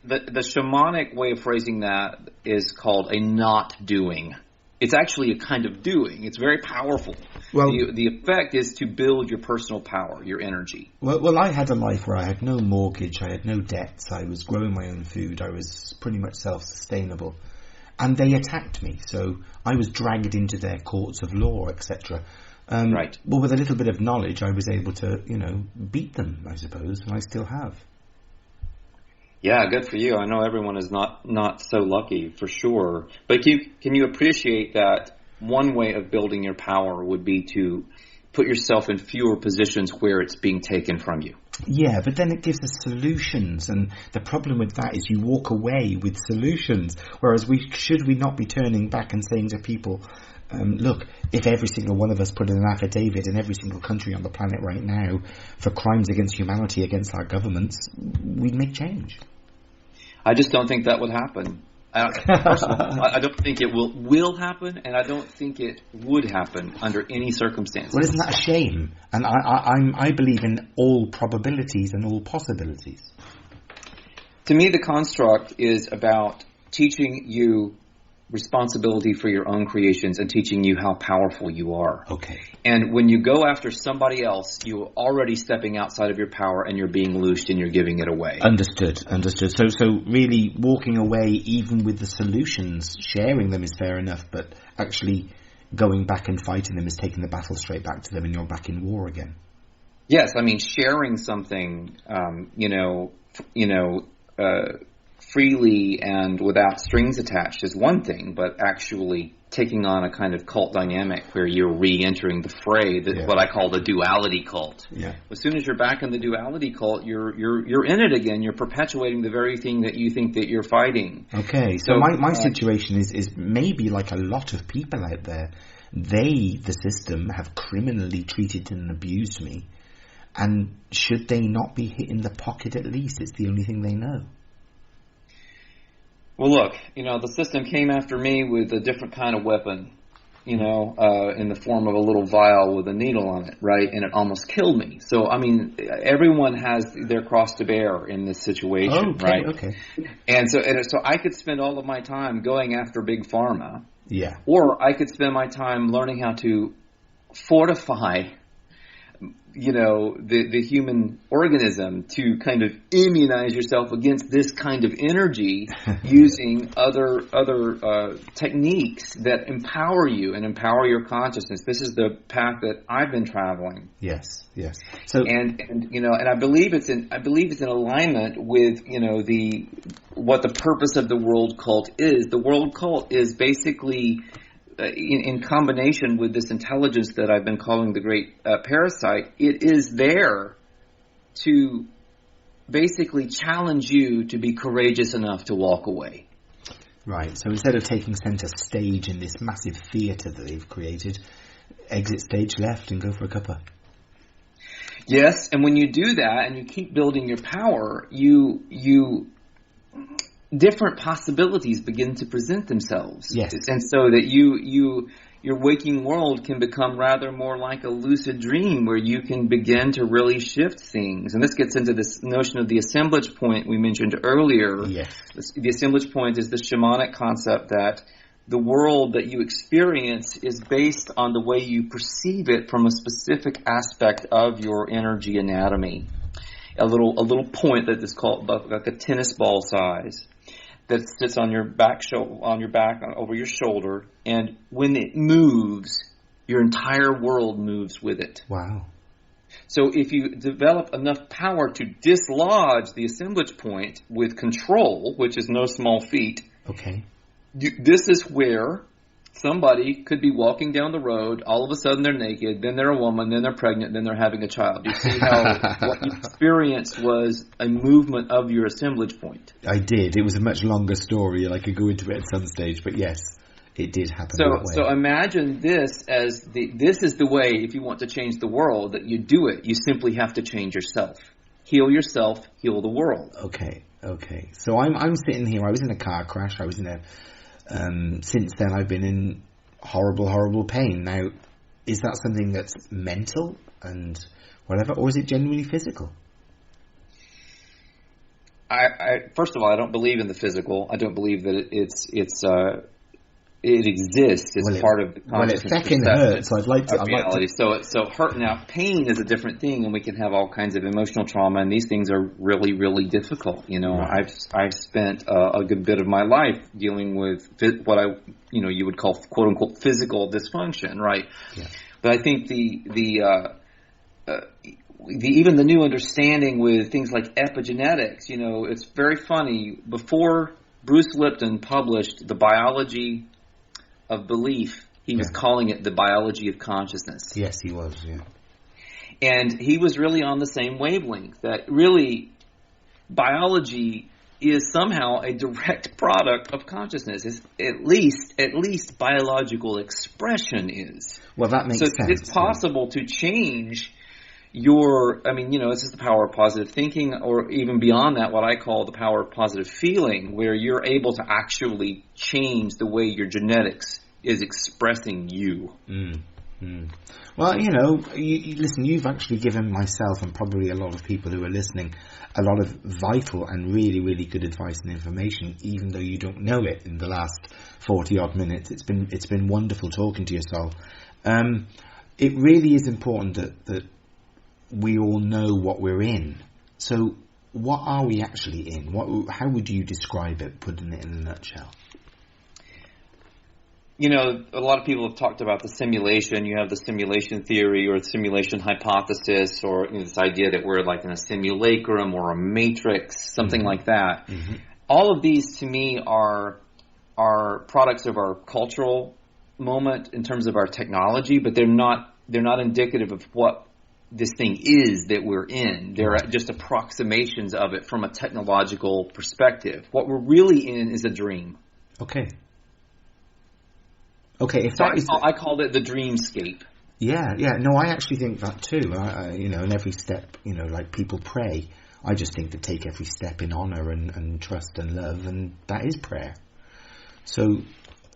the shamanic way of phrasing that is called a not doing. It's actually a kind of doing. It's very powerful. Well, the effect is to build your personal power, your energy. Well, I had a life where I had no mortgage, I had no debts, I was growing my own food, I was pretty much self-sustainable. And they attacked me, so I was dragged into their courts of law, etc. Right. Well, with a little bit of knowledge, I was able to, beat them, I suppose, and I still have. Yeah, good for you. I know everyone is not so lucky, for sure. But can you appreciate that one way of building your power would be to put yourself in fewer positions where it's being taken from you? Yeah, but then it gives us solutions, and the problem with that is you walk away with solutions, whereas should we not be turning back and saying to people, look, if every single one of us put in an affidavit in every single country on the planet right now for crimes against humanity against our governments, we'd make change. I just don't think that would happen. First of all, I don't think it will happen, and I don't think it would happen under any circumstances. Well, isn't that a shame? And I believe in all probabilities and all possibilities. To me, the construct is about teaching you responsibility for your own creations and teaching you how powerful you are. Okay. And when you go after somebody else, you're already stepping outside of your power and you're being loosed and you're giving it away. Understood. So really walking away, even with the solutions, sharing them is fair enough, but actually going back and fighting them is taking the battle straight back to them and you're back in war again. Yes, I mean, sharing something, freely and without strings attached is one thing, but actually taking on a kind of cult dynamic where you're re-entering the fray, what I call the duality cult. Yeah. As soon as you're back in the duality cult, you're in it again. You're perpetuating the very thing that you think that you're fighting. Okay, so my situation is maybe like a lot of people out there. The system, have criminally treated and abused me. And should they not be hit in the pocket at least? It's the only thing they know. Well, look, the system came after me with a different kind of weapon, in the form of a little vial with a needle on it, right? And it almost killed me. So, I mean, everyone has their cross to bear in this situation, right? Okay. And so I could spend all of my time going after Big Pharma. Yeah. Or I could spend my time learning how to fortify the human organism to kind of immunize yourself against this kind of energy using other techniques that empower you and empower your consciousness. This is the path that I've been traveling. Yes. So and I believe it's in alignment with what the purpose of the world cult is. The world cult is basically in combination with this intelligence that I've been calling the Great Parasite, it is there to basically challenge you to be courageous enough to walk away. Right. So instead of taking center stage in this massive theatre that they've created, exit stage left and go for a cuppa. Yes, and when you do that and you keep building your power, you different possibilities begin to present themselves. Yes. And so that your waking world can become rather more like a lucid dream where you can begin to really shift things. And this gets into this notion of the assemblage point we mentioned earlier. Yes. The assemblage point is the shamanic concept that the world that you experience is based on the way you perceive it from a specific aspect of your energy anatomy. A little point that is called like a tennis ball size that sits on your back over your shoulder, and when it moves, your entire world moves with it. Wow. So if you develop enough power to dislodge the assemblage point with control, which is no small feat, okay, this is where somebody could be walking down the road, all of a sudden they're naked, then they're a woman, then they're pregnant, then they're having a child. You see how what you experienced was a movement of your assemblage point. I did. It was a much longer story, and I could go into it at some stage, but yes, it did happen that way. So imagine this as this is the way, if you want to change the world, that you do it. You simply have to change yourself. Heal yourself, heal the world. Okay. So I'm sitting here. I was in a car crash. I was in a... since then, I've been in horrible pain. Now, is that something that's mental and whatever, or is it genuinely physical? First of all, I don't believe in the physical. I don't believe that it exists. It's part of the consciousness. Well, it fucking hurts. So I'd like to. So hurt. Now, pain is a different thing, and we can have all kinds of emotional trauma, and these things are really, really difficult. Right. I've spent a good bit of my life dealing with what you would call quote unquote physical dysfunction, right? Yeah. But I think even the new understanding with things like epigenetics, it's very funny. Before Bruce Lipton published The Biology of Belief, he was calling it the biology of consciousness. Yes, he was, yeah. And he was really on the same wavelength, that really biology is somehow a direct product of consciousness. At least biological expression is. Well, that makes sense. So it's possible to change this is the power of positive thinking, or even beyond that, what I call the power of positive feeling, where you're able to actually change the way your genetics is expressing you. Well, listen, you've actually given myself and probably a lot of people who are listening a lot of vital and really, really good advice and information, even though you don't know it in the last 40-odd minutes. It's been wonderful talking to you, Sol. It really is important that we all know what we're in. So what are we actually in? How would you describe it, putting it in a nutshell? A lot of people have talked about the simulation. You have the simulation theory or the simulation hypothesis, or this idea that we're like in a simulacrum or a matrix, something like that. Mm-hmm. All of these to me are products of our cultural moment in terms of our technology, but they're not indicative of what this thing is that we're in. They're just approximations of it from a technological perspective. What we're really in is a dream. Okay. I called it the dreamscape. Yeah. No, I actually think that too. In every step, like people pray. I just think to take every step in honor and trust and love, and that is prayer. So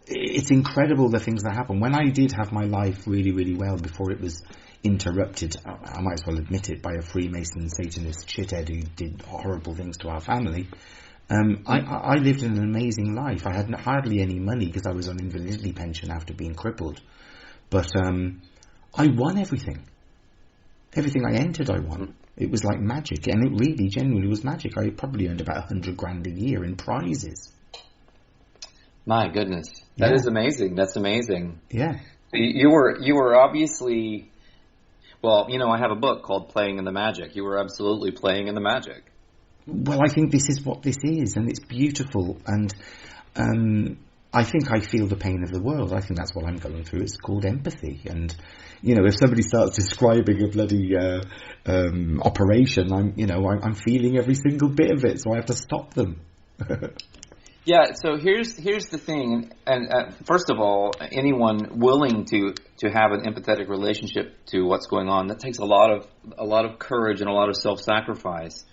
it's incredible the things that happen. When I did have my life really, really well before it was interrupted, I might as well admit it, by a Freemason Satanist shithead who did horrible things to our family. I lived an amazing life. I had hardly any money because I was on invalidity pension after being crippled. But I won everything. Everything I entered, I won. It was like magic, and it really, genuinely was magic. I probably earned about $100,000 a year in prizes. My goodness, that is amazing. That's amazing. Yeah, you were obviously. Well, I have a book called Playing in the Magic. You were absolutely playing in the magic. Well, I think this is what this is, and it's beautiful, and I think I feel the pain of the world. I think that's what I'm going through. It's called empathy, and if somebody starts describing a bloody operation, I'm feeling every single bit of it, so I have to stop them. Yeah, so here's the thing, and first of all, anyone willing to have an empathetic relationship to what's going on, that takes a lot of courage and a lot of self-sacrifice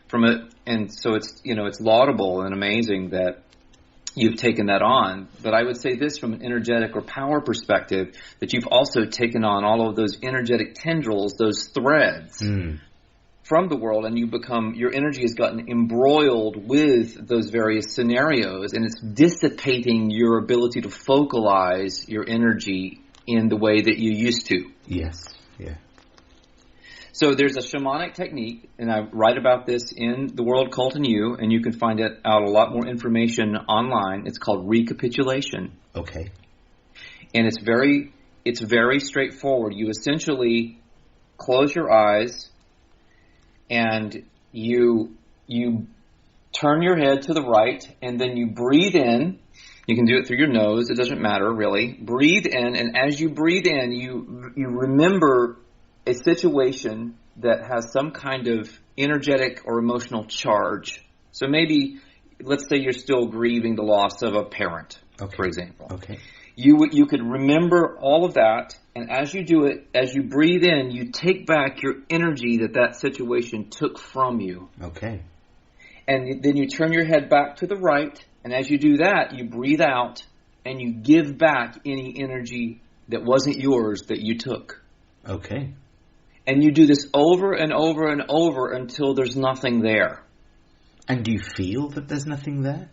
from it, and so it's laudable and amazing that you've taken that on. But I would say this from an energetic or power perspective, that you've also taken on all of those energetic tendrils, those threads. From the world, and your energy has gotten embroiled with those various scenarios, and it's dissipating your ability to focalize your energy in the way that you used to. Yes, yeah. So there's a shamanic technique, and I write about this in The World Cult and You, and you can find out a lot more information online. It's called recapitulation. Okay. And it's very straightforward. You essentially close your eyes and you turn your head to the right, and then you breathe in. You can do it through your nose. It doesn't matter, really. Breathe in, and as you breathe in, you remember a situation that has some kind of energetic or emotional charge. So maybe, let's say you're still grieving the loss of a parent, for example. Okay. You could remember all of that, and as you do it, as you breathe in, you take back your energy that situation took from you. Okay. And then you turn your head back to the right, and as you do that, you breathe out, and you give back any energy that wasn't yours that you took. Okay. And you do this over and over and over until there's nothing there. And do you feel that there's nothing there?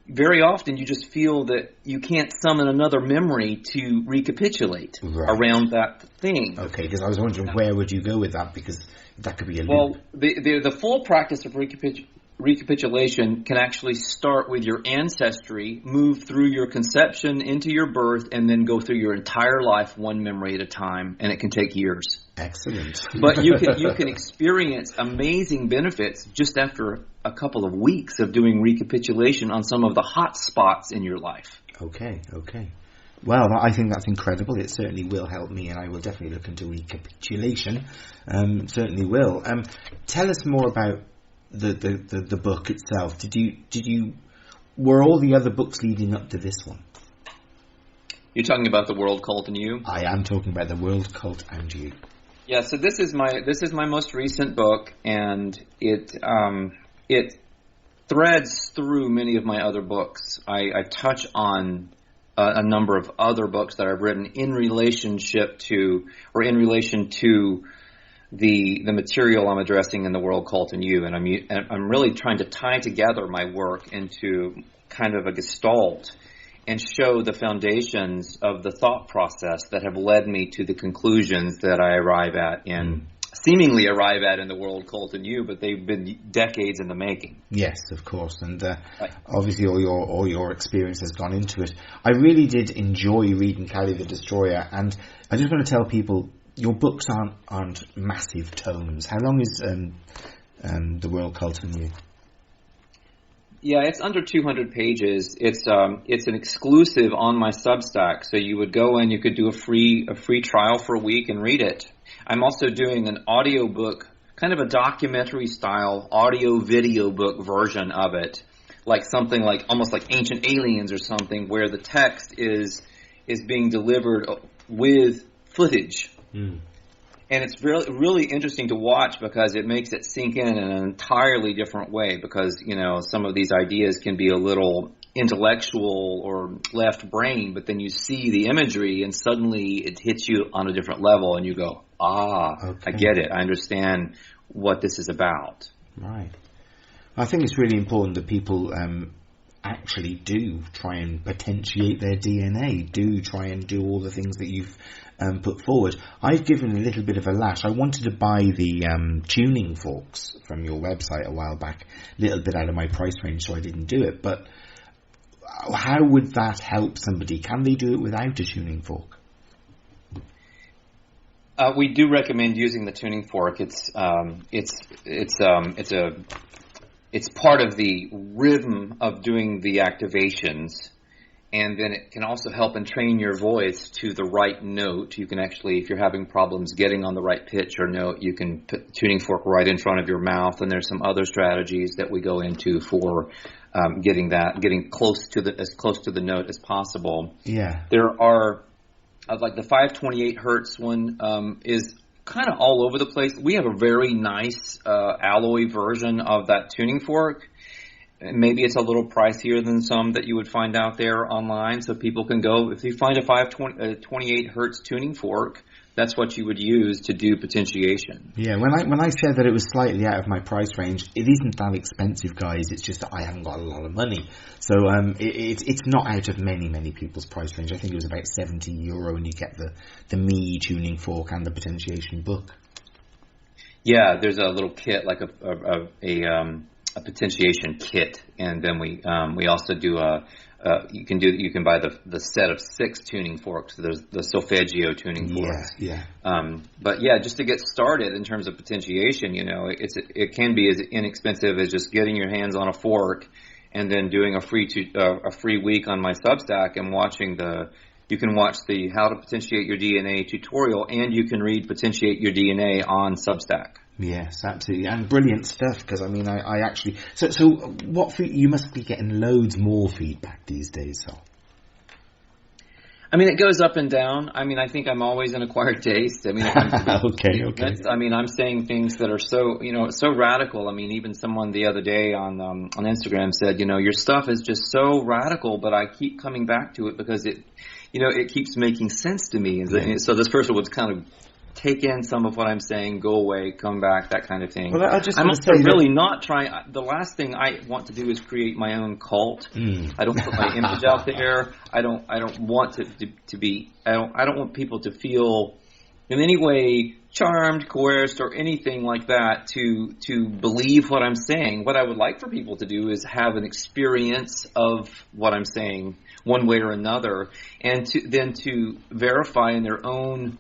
Very often you just feel that you can't summon another memory to recapitulate around that thing. Okay, because I was wondering where would you go with that, because that could be a loop. Well, the full practice of recapitulation can actually start with your ancestry, move through your conception into your birth, and then go through your entire life one memory at a time, and it can take years. Excellent. But you can experience amazing benefits just after a couple of weeks of doing recapitulation on some of the hot spots in your life. Okay. Well, I think that's incredible. It certainly will help me, and I will definitely look into recapitulation. Certainly will. Tell us more about the book itself. Were all the other books leading up to this one? You're talking about The World Cult and You? I am talking about The World Cult and You. Yeah, so this is my most recent book, and it threads through many of my other books. I touch on a number of other books that I've written in relation to the material I'm addressing in The World Cult and You, and I'm really trying to tie together my work into kind of a gestalt and show the foundations of the thought process that have led me to the conclusions that I seemingly arrive at in The World Cult and You, but they've been decades in the making. Yes, of course, and obviously all your experience has gone into it. I really did enjoy reading Kali the Destroyer, and I just want to tell people your books aren't massive tomes. How long is The World Cult and You? Yeah, it's under 200 pages. It's an exclusive on my Substack, so you would go in, you could do a free trial for a week and read it. I'm also doing an audio book, kind of a documentary style audio video book version of it, like something like almost like Ancient Aliens or something, where the text is being delivered with footage. Mm. And it's really, really interesting to watch because it makes it sink in an entirely different way, because, some of these ideas can be a little intellectual or left brain, but then you see the imagery and suddenly it hits you on a different level and you go, okay. I get it. I understand what this is about. Right. I think it's really important that people actually do try and potentiate their DNA, do try and do all the things that you've put forward. I've given a little bit of a lash. I wanted to buy the tuning forks from your website a while back, a little bit out of my price range, so I didn't do it. But how would that help somebody? Can they do it without a tuning fork? We do recommend using the tuning fork. It's part of the rhythm of doing the activations. And then it can also help and train your voice to the right note. You can actually, if you're having problems getting on the right pitch or note, you can put the tuning fork right in front of your mouth. And there's some other strategies that we go into for getting as close to the note as possible. Yeah. There are like the 528 hertz one is kind of all over the place. We have a very nice alloy version of that tuning fork. Maybe it's a little pricier than some that you would find out there online, so people can go. If you find a 528 hertz tuning fork, that's what you would use to do potentiation. Yeah, when I said that it was slightly out of my price range, it isn't that expensive, guys. It's just that I haven't got a lot of money. So it's not out of many people's price range. I think it was about €70, and you get the Me tuning fork and the potentiation book. Yeah, there's a little kit like a potentiation kit, and then we also do a You can buy the set of 6 tuning forks. There's the solfeggio tuning forks. Yeah. But yeah, just to get started in terms of potentiation, it can be as inexpensive as just getting your hands on a fork and then doing a free week on my Substack and you can watch the How to Potentiate Your DNA tutorial, and you can read Potentiate Your DNA on Substack. Yes, absolutely, and brilliant stuff. Because I actually so what you must be getting loads more feedback these days, so. It goes up and down. I think I'm always an acquired taste. Okay. I'm saying things that are so radical. Even someone the other day on Instagram said, your stuff is just so radical, but I keep coming back to it because it keeps making sense to me. So this person would kind of take in some of what I'm saying, go away, come back, that kind of thing. Well, I'm also really not trying. The last thing I want to do is create my own cult. I don't put my image out there. I don't want to be. I don't want people to feel in any way charmed, coerced, or anything like that to believe what I'm saying. What I would like for people to do is have an experience of what I'm saying one way or another, and to verify in their own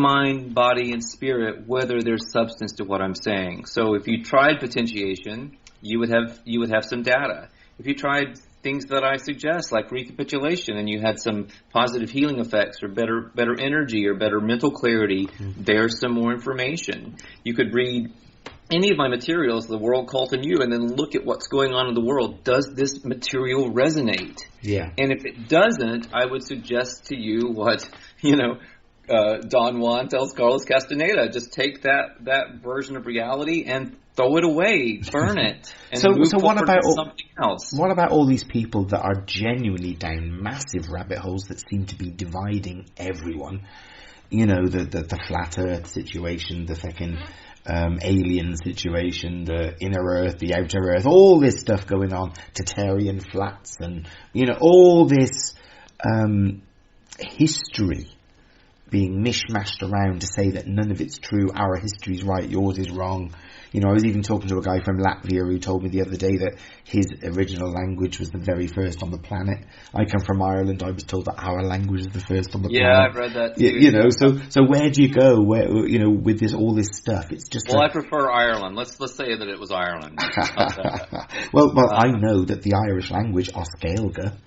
mind, body, and spirit whether there's substance to what I'm saying. So if you tried potentiation, you would have some data. If you tried things that I suggest, like recapitulation, and you had some positive healing effects or better energy or better mental clarity, there's some more information. You could read any of my materials, The World, Cult, and You, and then look at what's going on in the world. Does this material resonate? Yeah. And if it doesn't, I would suggest to you what, Don Juan tells Carlos Castaneda. Just take that version of reality and throw it away, burn it, and move what about something else. What about all these people that are genuinely down massive rabbit holes that seem to be dividing everyone? The flat Earth situation, the fucking alien situation, the inner Earth, the outer Earth, all this stuff going on, Tertarian flats, and all this history being mishmashed around to say that none of it's true. Our history's right, yours is wrong. I was even talking to a guy from Latvia who told me the other day that his original language was the very first on the planet. I come from Ireland. I was told that our language is the first on the planet. Yeah, I've read that too. So where do you go? Where, with all this stuff? It's just. Well, I prefer Ireland. Let's say that it was Ireland. well, I know that the Irish language, Oscailga.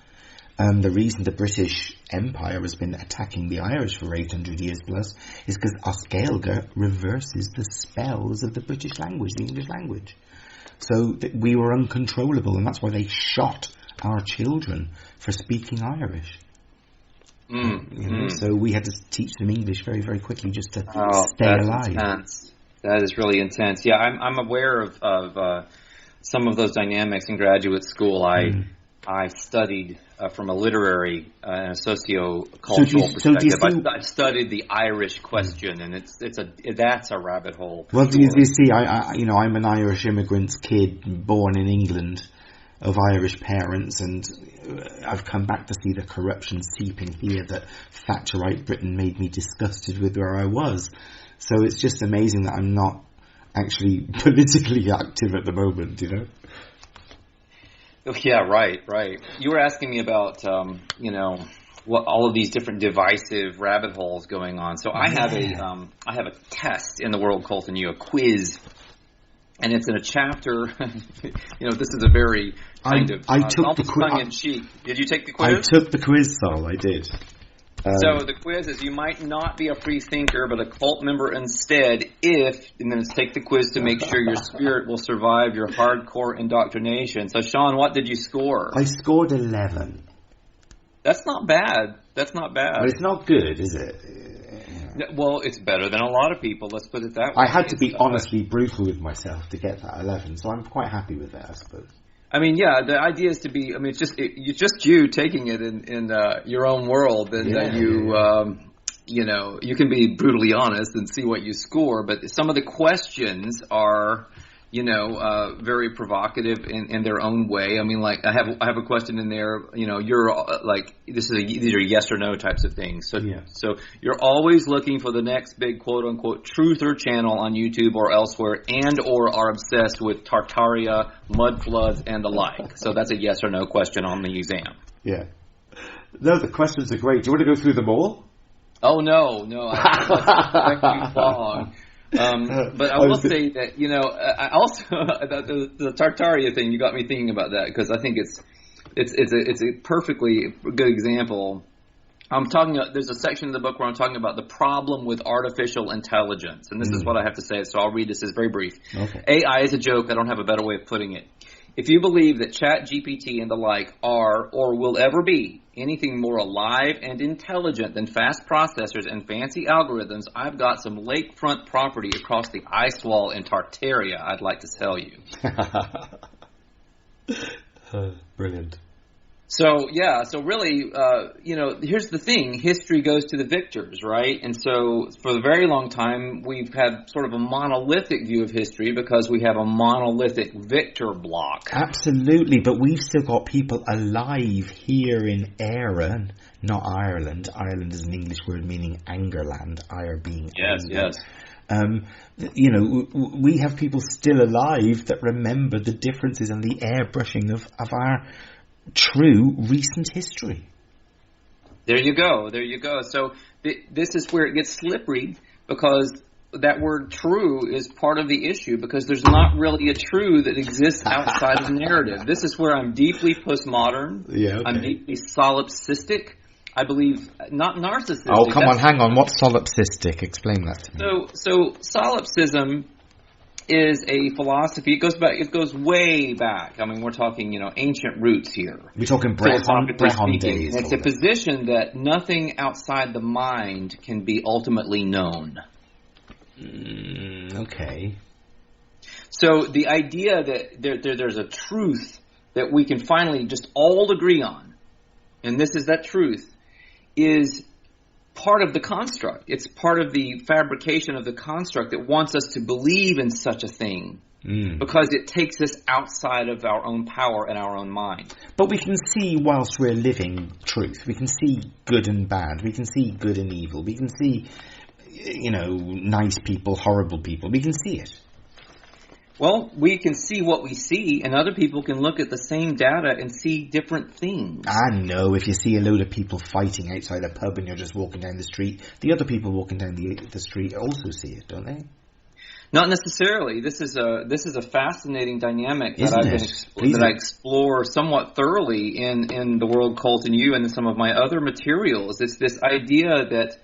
The reason the British Empire has been attacking the Irish for 800 years plus is because Oscailga reverses the spells of the British language, the English language. So we were uncontrollable, and that's why they shot our children for speaking Irish. So we had to teach them English very, very quickly just to stay alive. Intense. That is really intense. Yeah, I'm aware of some of those dynamics in graduate school. I studied from a literary and a socio-cultural perspective. I studied the Irish question, and that's a rabbit hole. Well, sure. You see, I'm an Irish immigrant's kid born in England of Irish parents, and I've come back to see the corruption seeping here that Thatcherite Britain made me disgusted with where I was. So it's just amazing that I'm not actually politically active at the moment, Yeah, right. You were asking me about, what all of these different divisive rabbit holes going on. So I have a test in The World, Cult, and You, a quiz, and it's in a chapter. This is a very kind of almost tongue-in-cheek. Did you take the quiz? I took the quiz, Sol. I did. So the quiz is: you might not be a free thinker, but a cult member instead if, and then it's take the quiz to make sure your spirit will survive your hardcore indoctrination. So Sean, what did you score? I scored 11. That's not bad. But it's not good, is it? Well, it's better than a lot of people. Let's put it that way. I had to be honestly brutal with myself to get that 11, so I'm quite happy with that, I suppose. The idea is to be. It's just you taking it in your own world, and you can be brutally honest and see what you score. But some of the questions are, very provocative in their own way. I mean, like I have a question in there. You're like these are yes or no types of things. So so you're always looking for the next big quote unquote truther channel on YouTube or elsewhere, and or are obsessed with Tartaria, mud floods, and the like. So that's a yes or no question on the exam. Yeah. No, the questions are great. Do you want to go through them all? Oh no, that's too long. But I will say that I also the Tartaria thing. You got me thinking about that because I think it's a perfectly good example. There's a section in the book where I'm talking about the problem with artificial intelligence, and this is what I have to say. So I'll read this. It's very brief. Okay. AI is a joke. I don't have a better way of putting it. If you believe that ChatGPT and the like are or will ever be anything more alive and intelligent than fast processors and fancy algorithms, I've got some lakefront property across the ice wall in Tartaria I'd like to sell you. Brilliant. So really, here's the thing. History goes to the victors, right? And so for a very long time, we've had sort of a monolithic view of history because we have a monolithic victor block. Absolutely, but we've still got people alive here in Éire, not Ireland. Ireland is an English word meaning Angerland, Ire being anger. Yes. We have people still alive that remember the differences and the airbrushing of our true recent history. There you go. So this is where it gets slippery because that word true is part of the issue because there's not really a true that exists outside of the narrative. This is where I'm deeply postmodern. Yeah, okay. I'm deeply solipsistic. I believe not narcissistic. Oh, come on, hang on. What's solipsistic? Explain that to me. So solipsism is a philosophy. It goes way back. I mean, we're talking, ancient roots here. We're talking Brehon days. It's a position that nothing outside the mind can be ultimately known. Okay. So the idea that there's a truth that we can finally just all agree on, and this is that truth, is part of the construct. It's part of the fabrication of the construct that wants us to believe in such a thing because it takes us outside of our own power and our own mind. But we can see whilst we're living truth. We can see good and bad. We can see good and evil. We can see, nice people, horrible people. We can see it. Well, we can see what we see, and other people can look at the same data and see different things. I know. If you see a load of people fighting outside a pub and you're just walking down the street, the other people walking down the street also see it, don't they? Not necessarily. This is a fascinating dynamic that I explore somewhat thoroughly in The World Cult and You and in some of my other materials. It's this idea that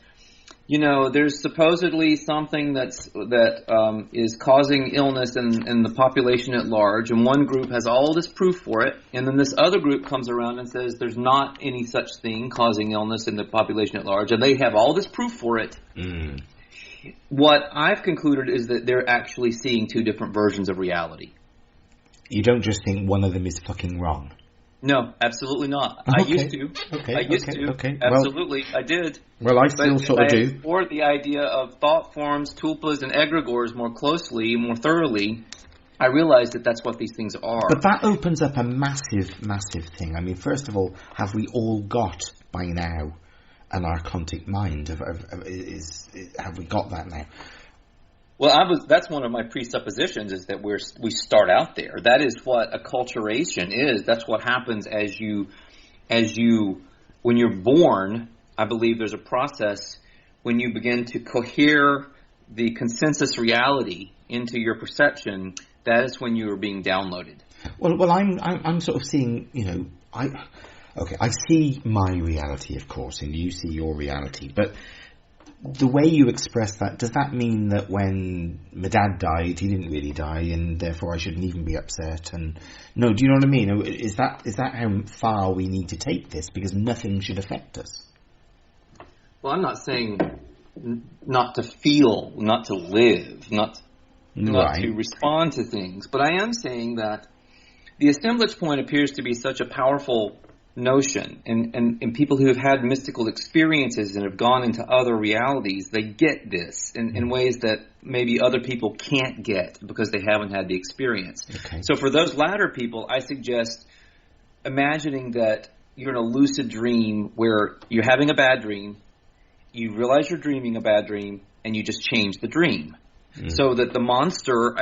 there's supposedly something that is causing illness in the population at large, and one group has all this proof for it, and then this other group comes around and says there's not any such thing causing illness in the population at large, and they have all this proof for it. What I've concluded is that they're actually seeing two different versions of reality. You don't just think one of them is fucking wrong. No, absolutely not. Okay. I used to. Okay. Absolutely, I did. Well, I still sort of do. I explored the idea of thought forms, tulpas, and egregores more closely, more thoroughly. I realized that that's what these things are. But that opens up a massive, massive thing. I mean, first of all, have we all got by now an archontic mind? Have we got that now? Well, that's one of my presuppositions is that we start out there. That is what acculturation is. That's what happens when you're born. I believe there's a process when you begin to cohere the consensus reality into your perception. That is when you are being downloaded. Well, I'm sort of seeing, I see my reality, of course, and you see your reality, but the way you express that, does that mean that when my dad died, he didn't really die, and therefore I shouldn't even be upset? And no, do you know what I mean? Is that how far we need to take this? Because nothing should affect us. Well, I'm not saying not to feel, not to live, not to respond to things, but I am saying that the assemblage point appears to be such a powerful notion, and people who have had mystical experiences and have gone into other realities, they get this in ways that maybe other people can't get because they haven't had the experience. Okay. So for those latter people, I suggest imagining that you're in a lucid dream where you're having a bad dream, you realize you're dreaming a bad dream, and you just change the dream. So that the monster,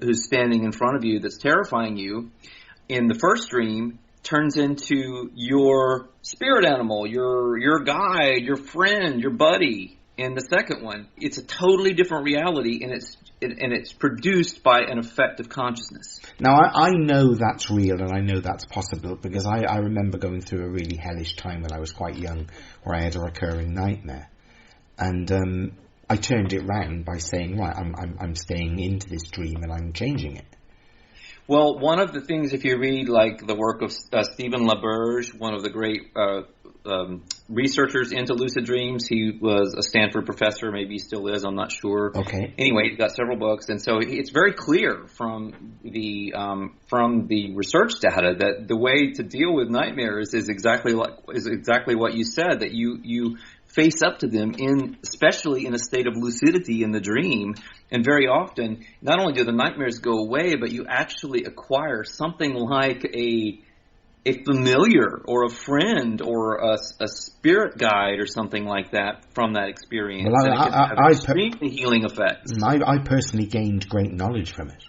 who's standing in front of you that's terrifying you in the first dream turns into your spirit animal, your guide, your friend, your buddy. In the second one, it's a totally different reality, and it's produced by an effect of consciousness. Now, I know that's real, and I know that's possible, because I remember going through a really hellish time when I was quite young, where I had a recurring nightmare. And I turned it round by saying, right, I'm staying into this dream and I'm changing it. Well, one of the things, if you read like the work of Stephen LaBerge, one of the great researchers into lucid dreams, he was a Stanford professor, maybe he still is, I'm not sure. Okay. Anyway, he's got several books, and so it's very clear from the research data that the way to deal with nightmares is exactly what you said, that you face up to them, especially in a state of lucidity in the dream. And very often, not only do the nightmares go away, but you actually acquire something like a familiar or a friend or a spirit guide or something like that from that experience. Well, and it can have extremely healing effects. I personally gained great knowledge from it.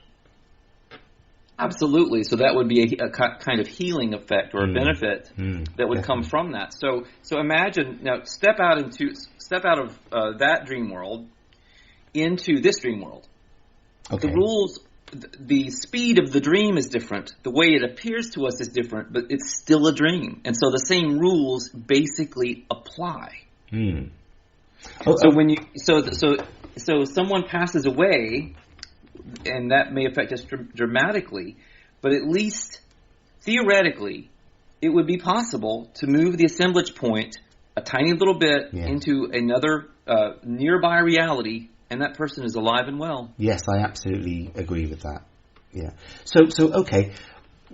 Absolutely. So that would be a kind of healing effect or a benefit that would come from that. So imagine now, step out of that dream world into this dream world. Okay. The rules, the speed of the dream is different. The way it appears to us is different, but it's still a dream, and so the same rules basically apply. So someone passes away, and that may affect us dramatically, but at least theoretically, it would be possible to move the assemblage point a tiny little bit into another nearby reality, and that person is alive and well. Yes, I absolutely agree with that. Yeah. So okay,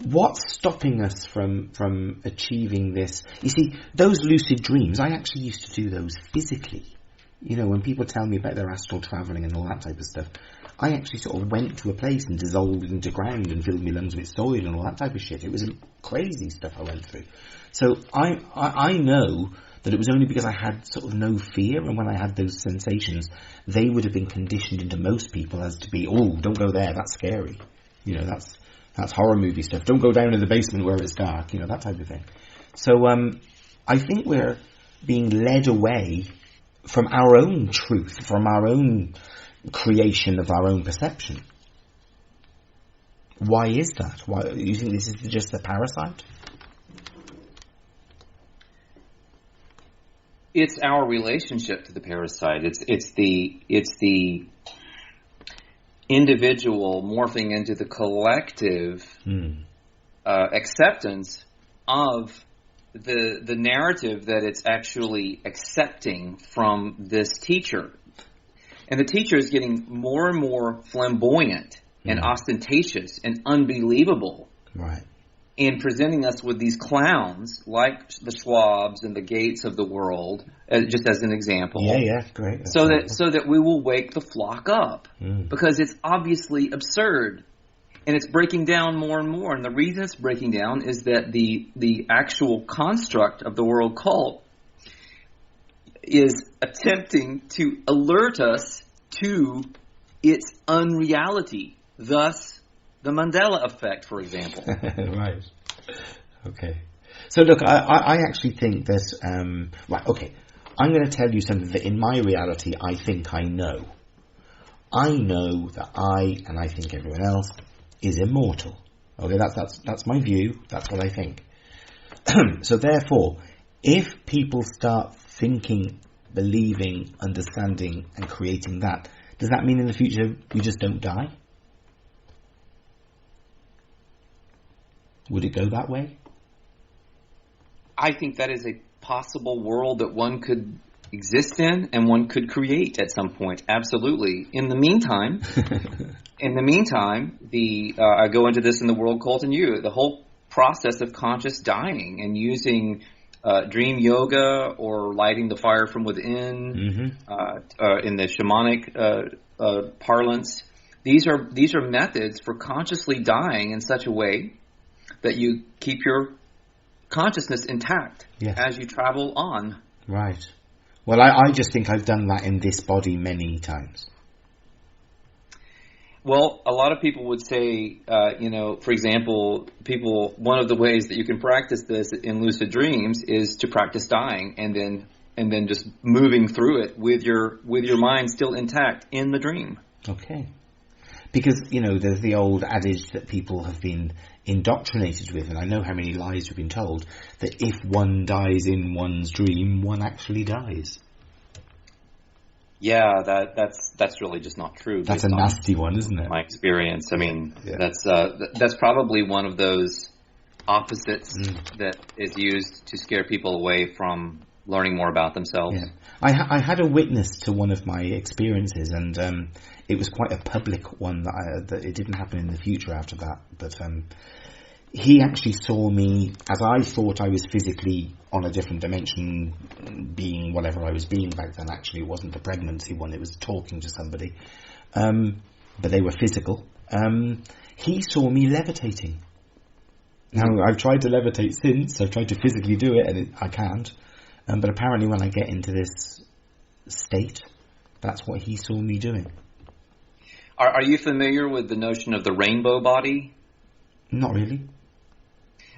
what's stopping us from achieving this? You see, those lucid dreams, I actually used to do those physically. You know, when people tell me about their astral traveling and all that type of stuff, I actually sort of went to a place and dissolved into ground and filled my lungs with soil and all that type of shit. It was crazy stuff I went through. So I know that it was only because I had sort of no fear, and when I had those sensations, they would have been conditioned into most people as to be, oh, don't go there, that's scary. You know, that's horror movie stuff. Don't go down in the basement where it's dark, you know, that type of thing. So I think we're being led away from our own truth, from our own creation of our own perception. Why is that? Why you think this is just a parasite? It's our relationship to the parasite. It's the individual morphing into the collective acceptance of the narrative that it's actually accepting from this teacher. And the teacher is getting more and more flamboyant and ostentatious and unbelievable. Right. In presenting us with these clowns like the Schwabs and the Gates of the world, just as an example. Yeah, great. So that we will wake the flock up, because it's obviously absurd, and it's breaking down more and more. And the reason it's breaking down is that the actual construct of the world cult is attempting to alert us to its unreality. Thus, the Mandela effect, for example. Right. Okay. So look, I actually think that, right, okay, I'm going to tell you something that in my reality I think I know. I know that I, and I think everyone else, is immortal. Okay, that's my view, that's what I think. So therefore, if people start thinking, believing, understanding, and creating that, does that mean in the future we just don't die? Would it go that way? I think that is a possible world that one could exist in and one could create at some point. Absolutely. In the meantime, I go into this in the world cult and you. The whole process of conscious dying and using dream yoga or lighting the fire from within in the shamanic parlance. These are methods for consciously dying in such a way that you keep your consciousness intact as you travel on. Right. Well, I just think I've done that in this body many times. Well, a lot of people would say, for example, one of the ways that you can practice this in lucid dreams is to practice dying and then just moving through it with your mind still intact in the dream. Okay. Because, there's the old adage that people have been indoctrinated with, and I know how many lies we've been told, that if one dies in one's dream, one actually dies. Yeah, that's really just not true. That's a nasty one, isn't it? My experience. I mean, that's probably one of those opposites that is used to scare people away from learning more about themselves. Yeah. I had a witness to one of my experiences, and it was quite a public one that it didn't happen in the future after that. But he actually saw me as I thought I was physically on a different dimension, being whatever I was being back then. Actually, it wasn't the pregnancy one; it was talking to somebody. But they were physical. He saw me levitating. Now, I've tried to levitate since. I've tried to physically do it, and I can't. But apparently when I get into this state, that's what he saw me doing. Are you familiar with the notion of the rainbow body? Not really.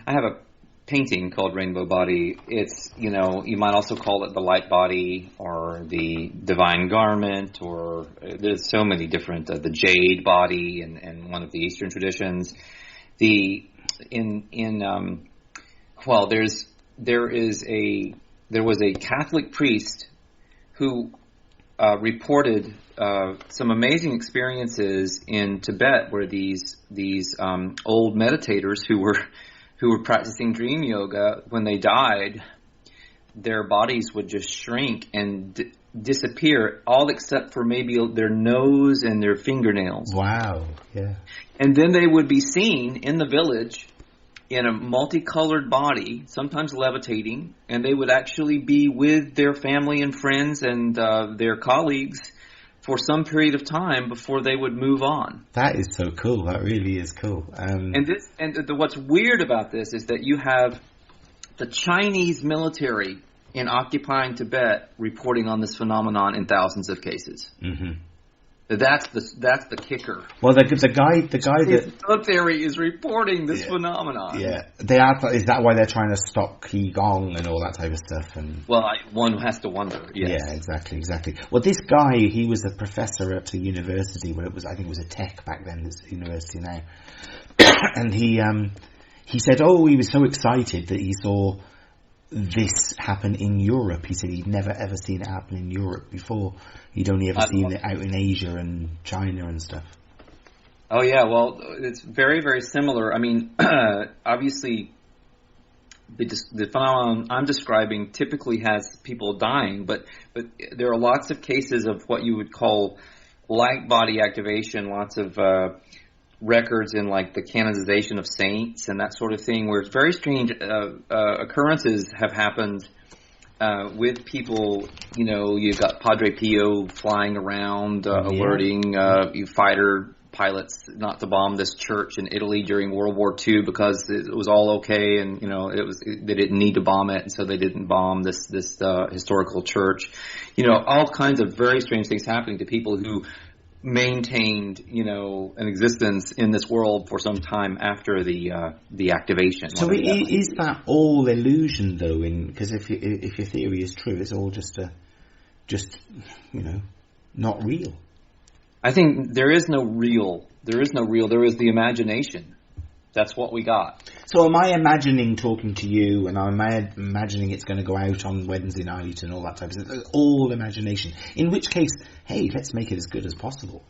I have a painting called Rainbow Body. It's, you might also call it the light body or the divine garment, or there's so many different, the jade body in one of the Eastern traditions. There was a Catholic priest who reported some amazing experiences in Tibet, where these old meditators who were practicing dream yoga, when they died, their bodies would just shrink and disappear, all except for maybe their nose and their fingernails. Wow! Yeah. And then they would be seen in the village in a multicolored body, sometimes levitating, and they would actually be with their family and friends and their colleagues for some period of time before they would move on. That is so cool. That really is cool. What's weird about this is that you have the Chinese military in occupying Tibet reporting on this phenomenon in thousands of cases. Mm-hmm. That's the kicker. Well, the guy that military is reporting this phenomenon. Yeah, is that why they're trying to stop Qigong and all that type of stuff? And one has to wonder. Yes. Yeah, exactly. Well, this guy, he was a professor at a university where I think it was a tech back then. It's a university now, and he said, he was so excited that he saw this happen in Europe. He said he'd never ever seen it happen in Europe before. He'd only ever seen it out in Asia and China and stuff. Oh yeah, well, it's very, very similar. I mean, obviously, the phenomenon I'm describing typically has people dying, but there are lots of cases of what you would call light body activation, lots of records in like the canonization of saints and that sort of thing, where very strange occurrences have happened with people. You've got Padre Pio flying around alerting fighter pilots not to bomb this church in Italy during World War II because it was all okay, and they didn't need to bomb it, and so they didn't bomb this historical church. All kinds of very strange things happening to people who maintained, an existence in this world for some time after the activation. So is that all illusion, though? Because if your theory is true, it's all just not real. I think there is no real. There is the imagination. That's what we got. So am I imagining talking to you, and am I imagining it's going to go out on Wednesday night and all that type of stuff? It's all imagination. In which case, hey, let's make it as good as possible.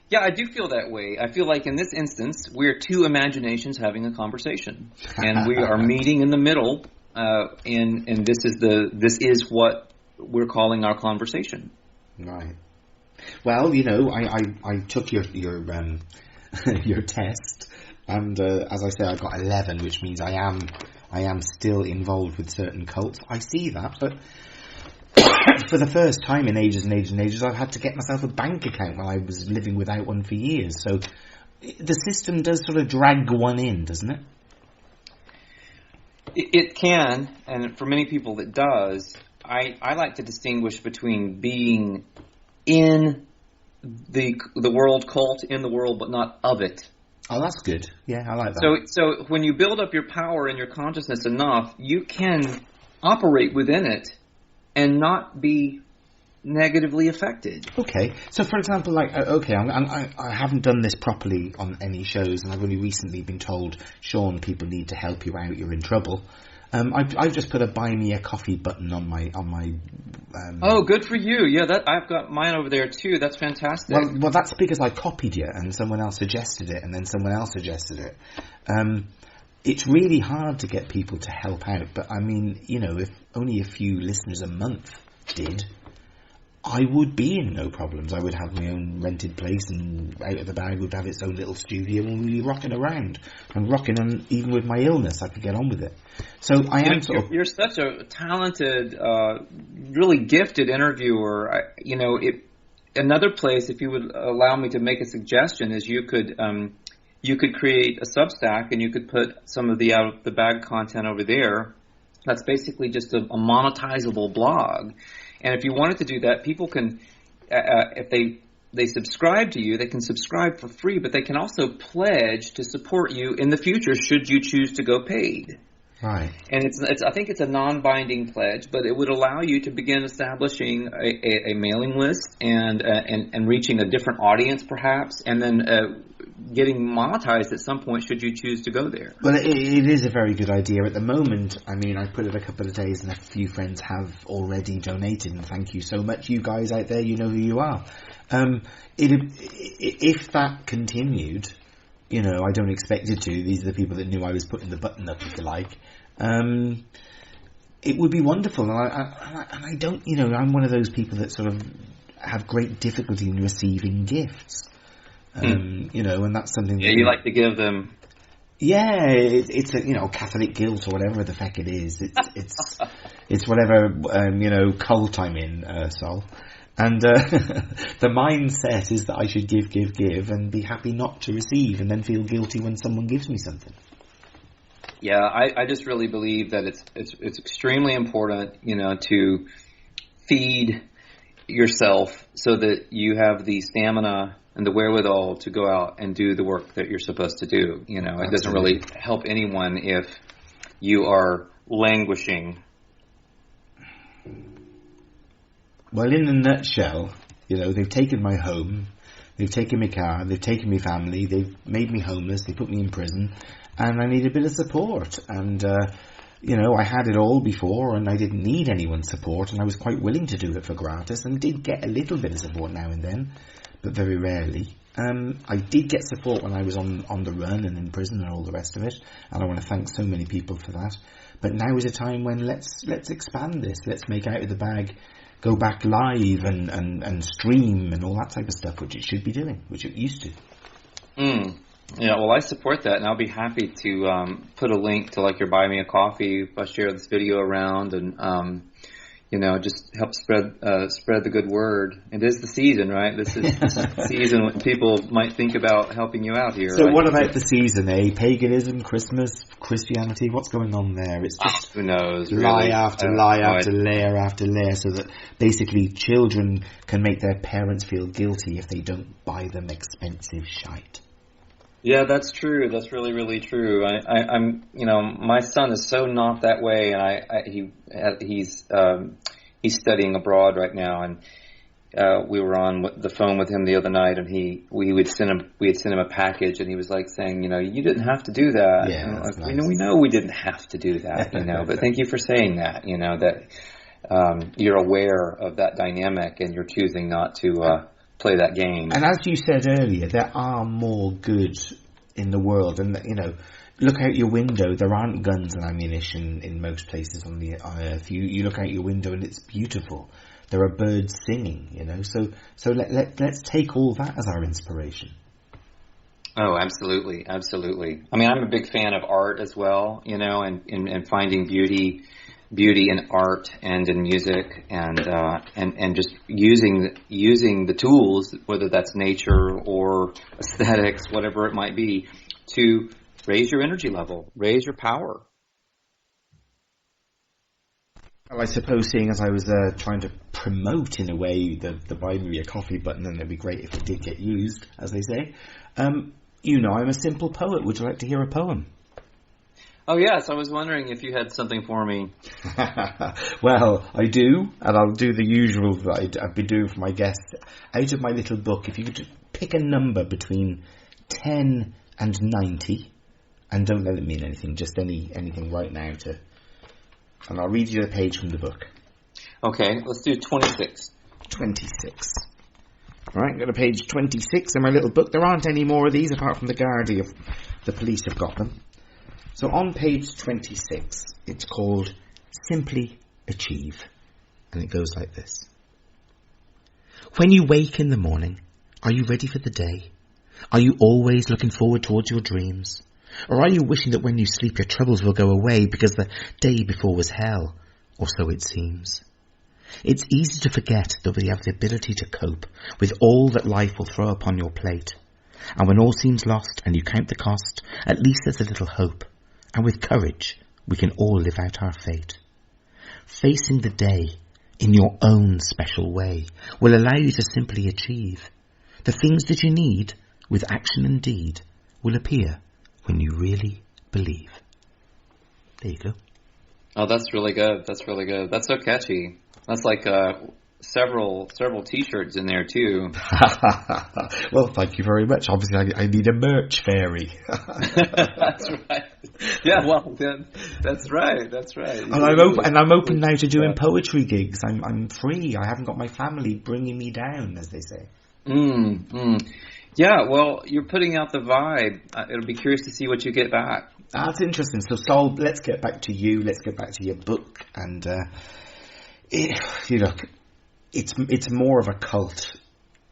Yeah, I do feel that way. I feel like in this instance, we're two imaginations having a conversation, and we are meeting in the middle, and this is what we're calling our conversation. Right. Well, I took your your test. And as I say, I got 11, which means I am still involved with certain cults. I see that, but for the first time in ages and ages and ages, I've had to get myself a bank account while I was living without one for years. So the system does sort of drag one in, doesn't it? It can, and for many people it does. I like to distinguish between being in the world cult, in the world, but not of it. Oh, that's good. Yeah, I like that. So when you build up your power and your consciousness enough, you can operate within it and not be negatively affected. Okay, so for example, like, I haven't done this properly on any shows, and I've only recently been told, Sean, people need to help you out, you're in trouble. I've just put a buy me a coffee button on my. Oh, good for you! Yeah, I've got mine over there too. That's fantastic. Well, that's because I copied it, and someone else suggested it, and then someone else suggested it. It's really hard to get people to help out, but I mean, if only a few listeners a month did, I would be in no problems. I would have my own rented place, and Out of the Bag would have its own little studio and really rocking around. And rocking on, even with my illness, I could get on with it. So You're such a talented, really gifted interviewer. Another place, if you would allow me to make a suggestion, is you could create a Substack, and you could put some of the Out of the Bag content over there. That's basically just a monetizable blog. And if you wanted to do that, people can, if they subscribe to you, they can subscribe for free, but they can also pledge to support you in the future should you choose to go paid. Right. And I think it's a non-binding pledge, but it would allow you to begin establishing a mailing list and reaching a different audience perhaps, and then getting monetized at some point should you choose to go there. Well, it is a very good idea. At the moment, I mean, I put it a couple of days and a few friends have already donated, and thank you so much. You guys out there, you know who you are. If that continued, I don't expect it to. These are the people that knew I was putting the button up, if you like. It would be wonderful. And I don't, I'm one of those people that sort of have great difficulty in receiving gifts. And that's something that... Yeah, you like to give them... Yeah, it's a, Catholic guilt or whatever the feck it is. It's whatever, cult I'm in, Sol. And the mindset is that I should give, and be happy not to receive, and then feel guilty when someone gives me something. Yeah, I just really believe that it's extremely important, to feed yourself so that you have the stamina and the wherewithal to go out and do the work that you're supposed to do. It doesn't really help anyone if you are languishing. Well, in a nutshell, they've taken my home, they've taken my car, they've taken my family, they've made me homeless, they put me in prison, and I need a bit of support. And, I had it all before, and I didn't need anyone's support, and I was quite willing to do it for gratis, and did get a little bit of support now and then, but very rarely. I did get support when I was on the run and in prison and all the rest of it, and I want to thank so many people for that. But now is a time when let's expand this. Let's make Out of the Bag go back live and stream and all that type of stuff, which it should be doing, which it used to. Yeah, well, I support that, and I'll be happy to put a link to your Buy Me a Coffee if I share this video around, and just help spread the good word. It is the season, right? This is the season when people might think about helping you out here. So right? What about the season, eh? Paganism, Christmas, Christianity, what's going on there? It's just who knows? Lie really? after lie after layer after layer, so that basically children can make their parents feel guilty if they don't buy them expensive shite. Yeah, that's true. That's really, really true. I'm, my son is so not that way, and he's studying abroad right now, and we were on the phone with him the other night, and we had sent him a package, and he was saying, you didn't have to do that. Yeah, that's nice. We know we didn't have to do that, but thank you for saying that, that you're aware of that dynamic, and you're choosing not to play that game. And as you said earlier, there are more good in the world, and look out your window, there aren't guns and ammunition in most places on the earth. You look out your window and it's beautiful. There are birds singing, so let's take all that as our inspiration. Oh, absolutely, absolutely. I mean, I'm a big fan of art as well, and finding beauty in art and in music, and just using the tools, whether that's nature or aesthetics, whatever it might be, to raise your energy level, raise your power. Well, I suppose, seeing as I was trying to promote, in a way, the buy me a coffee button, and it'd be great if it did get used, as they say. I'm a simple poet. Would you like to hear a poem? Oh, yes, I was wondering if you had something for me. Well, I do, and I'll do the usual that I've been doing for my guests. Out of my little book, if you could pick a number between 10 and 90, and don't let it mean anything, just anything right now, and I'll read you a page from the book. Okay, let's do 26. 26. Right, got a page 26 in my little book. There aren't any more of these apart from the Guardian. The police have got them. So on page 26, it's called Simply Achieve. And it goes like this. When you wake in the morning, are you ready for the day? Are you always looking forward towards your dreams? Or are you wishing that when you sleep your troubles will go away because the day before was hell? Or so it seems. It's easy to forget that we have the ability to cope with all that life will throw upon your plate. And when all seems lost and you count the cost, at least there's a little hope. And with courage, we can all live out our fate. Facing the day in your own special way will allow you to simply achieve. The things that you need, with action and deed, will appear when you really believe. There you go. Oh, that's really good. That's really good. That's so catchy. That's like several T-shirts in there too. Well, thank you very much. Obviously, I need a merch fairy. That's right. Yeah, well, that's right. That's right. And I'm open now to doing poetry gigs. I'm free. I haven't got my family bringing me down, as they say. Yeah, well, you're putting out the vibe. It'll be curious to see what you get back. That's interesting. So, Sol, let's get back to you. Let's get back to your book. And it's more of a cult,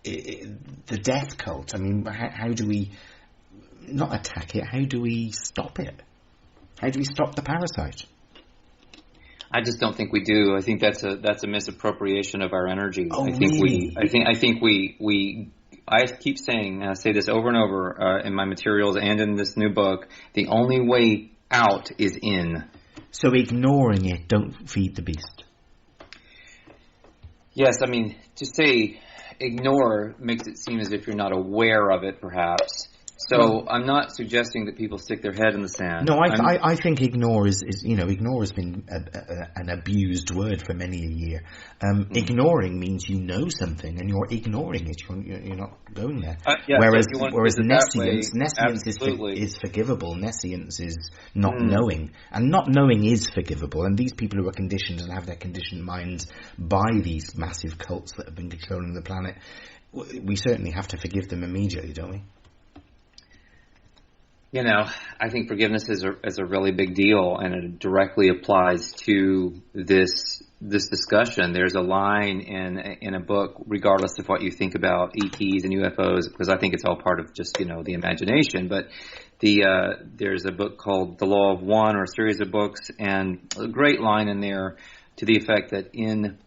the death cult. I mean, how do we not attack it? How do we stop it? How do we stop the parasite? I just don't think we do. I think that's a misappropriation of our energy. Oh, I think really? I keep saying, and I say this over and over in my materials and in this new book, the only way out is in. So ignoring it, don't feed the beast. Yes, I mean, to say ignore makes it seem as if you're not aware of it, perhaps. So I'm not suggesting that people stick their head in the sand. No, I think ignore is ignore has been an abused word for many a year. Ignoring means you know something and you're ignoring it. You're not going there. Yeah, whereas nescience is forgivable. Nescience is not knowing, and not knowing is forgivable. And these people who are conditioned and have their conditioned minds by these massive cults that have been controlling the planet, we certainly have to forgive them immediately, don't we? I think forgiveness is a really big deal, and it directly applies to this discussion. There's a line in a book, regardless of what you think about ETs and UFOs, because I think it's all part of just the imagination. But there's a book called The Law of One, or a series of books, and a great line in there to the effect that in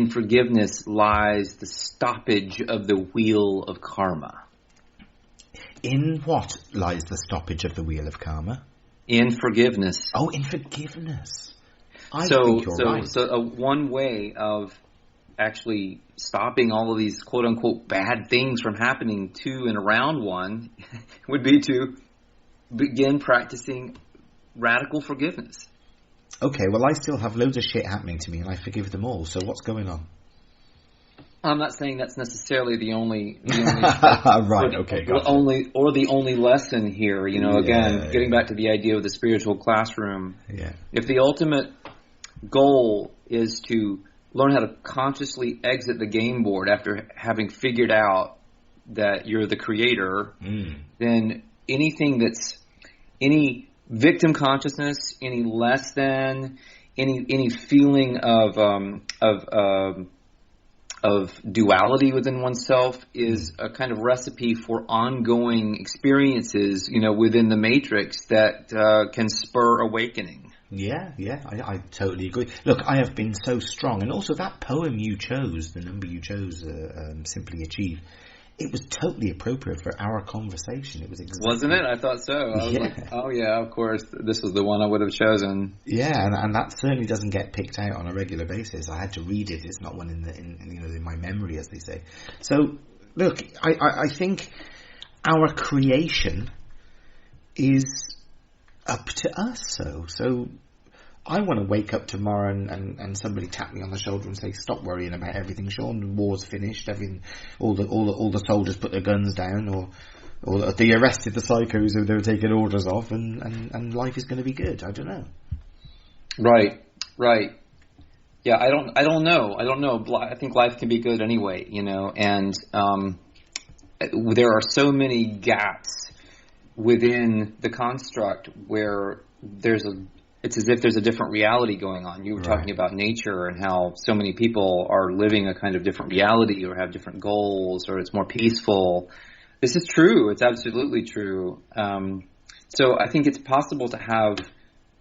forgiveness lies the stoppage of the wheel of karma. In what lies the stoppage of the wheel of karma? In forgiveness. Oh, in forgiveness. I think you're right. So one way of actually stopping all of these quote-unquote bad things from happening to and around one would be to begin practicing radical forgiveness. Okay, well, I still have loads of shit happening to me, and I forgive them all. So what's going on? I'm not saying that's necessarily the only right. Okay. The only lesson here. Again, getting back to the idea of the spiritual classroom. Yeah. If the ultimate goal is to learn how to consciously exit the game board after having figured out that you're the creator, then any victim consciousness, any less than, any feeling of duality within oneself is a kind of recipe for ongoing experiences, within the matrix that can spur awakening. Yeah, I totally agree. Look, I have been so strong, and also that poem you chose, the number you chose, Simply Achieve, it was totally appropriate for our conversation. It was exactly... Wasn't it? I thought so. I was like, oh yeah, of course, this was the one I would have chosen. Yeah, and that certainly doesn't get picked out on a regular basis. I had to read it. It's not one in my memory, as they say. So, look, I think our creation is up to us. So I want to wake up tomorrow and somebody tap me on the shoulder and say, "Stop worrying about everything, Sean. The war's finished. Everything, all the soldiers put their guns down, or they arrested the psychos who they were taking orders off, and life is going to be good." I don't know. Right. Yeah, I don't know. I think life can be good anyway, and there are so many gaps within the construct where it's as if there's a different reality going on. You were talking about nature and how so many people are living a kind of different reality or have different goals, or it's more peaceful. This is true. It's absolutely true. So I think it's possible to have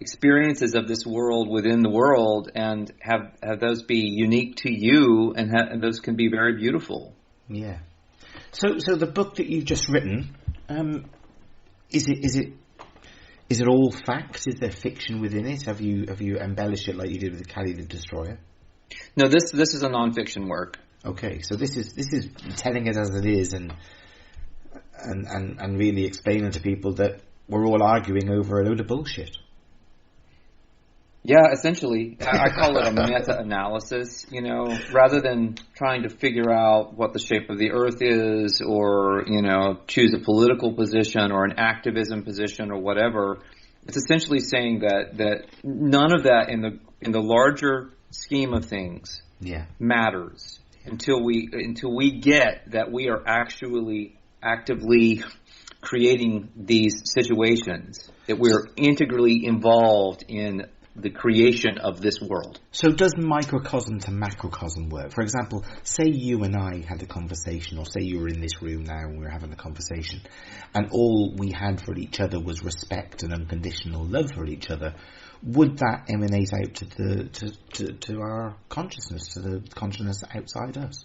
experiences of this world within the world and have those be unique to you, and those can be very beautiful. Yeah. So the book that you've just written, is it all fact? Is there fiction within it? Have you embellished it like you did with Callie the Destroyer? No, this is a nonfiction work. Okay, so this is telling it as it is, and really explaining to people that we're all arguing over a load of bullshit. Yeah, essentially. I call it a meta-analysis, rather than trying to figure out what the shape of the earth is, or, choose a political position or an activism position or whatever. It's essentially saying that none of that in the larger scheme of things matters until we get that we are actually actively creating these situations, that we're integrally involved in the creation of this world. So does microcosm to macrocosm work? For example, say you and I had a conversation, or say you were in this room now and we were having a conversation, and all we had for each other was respect and unconditional love for each other. Would that emanate out to our consciousness, to the consciousness outside us?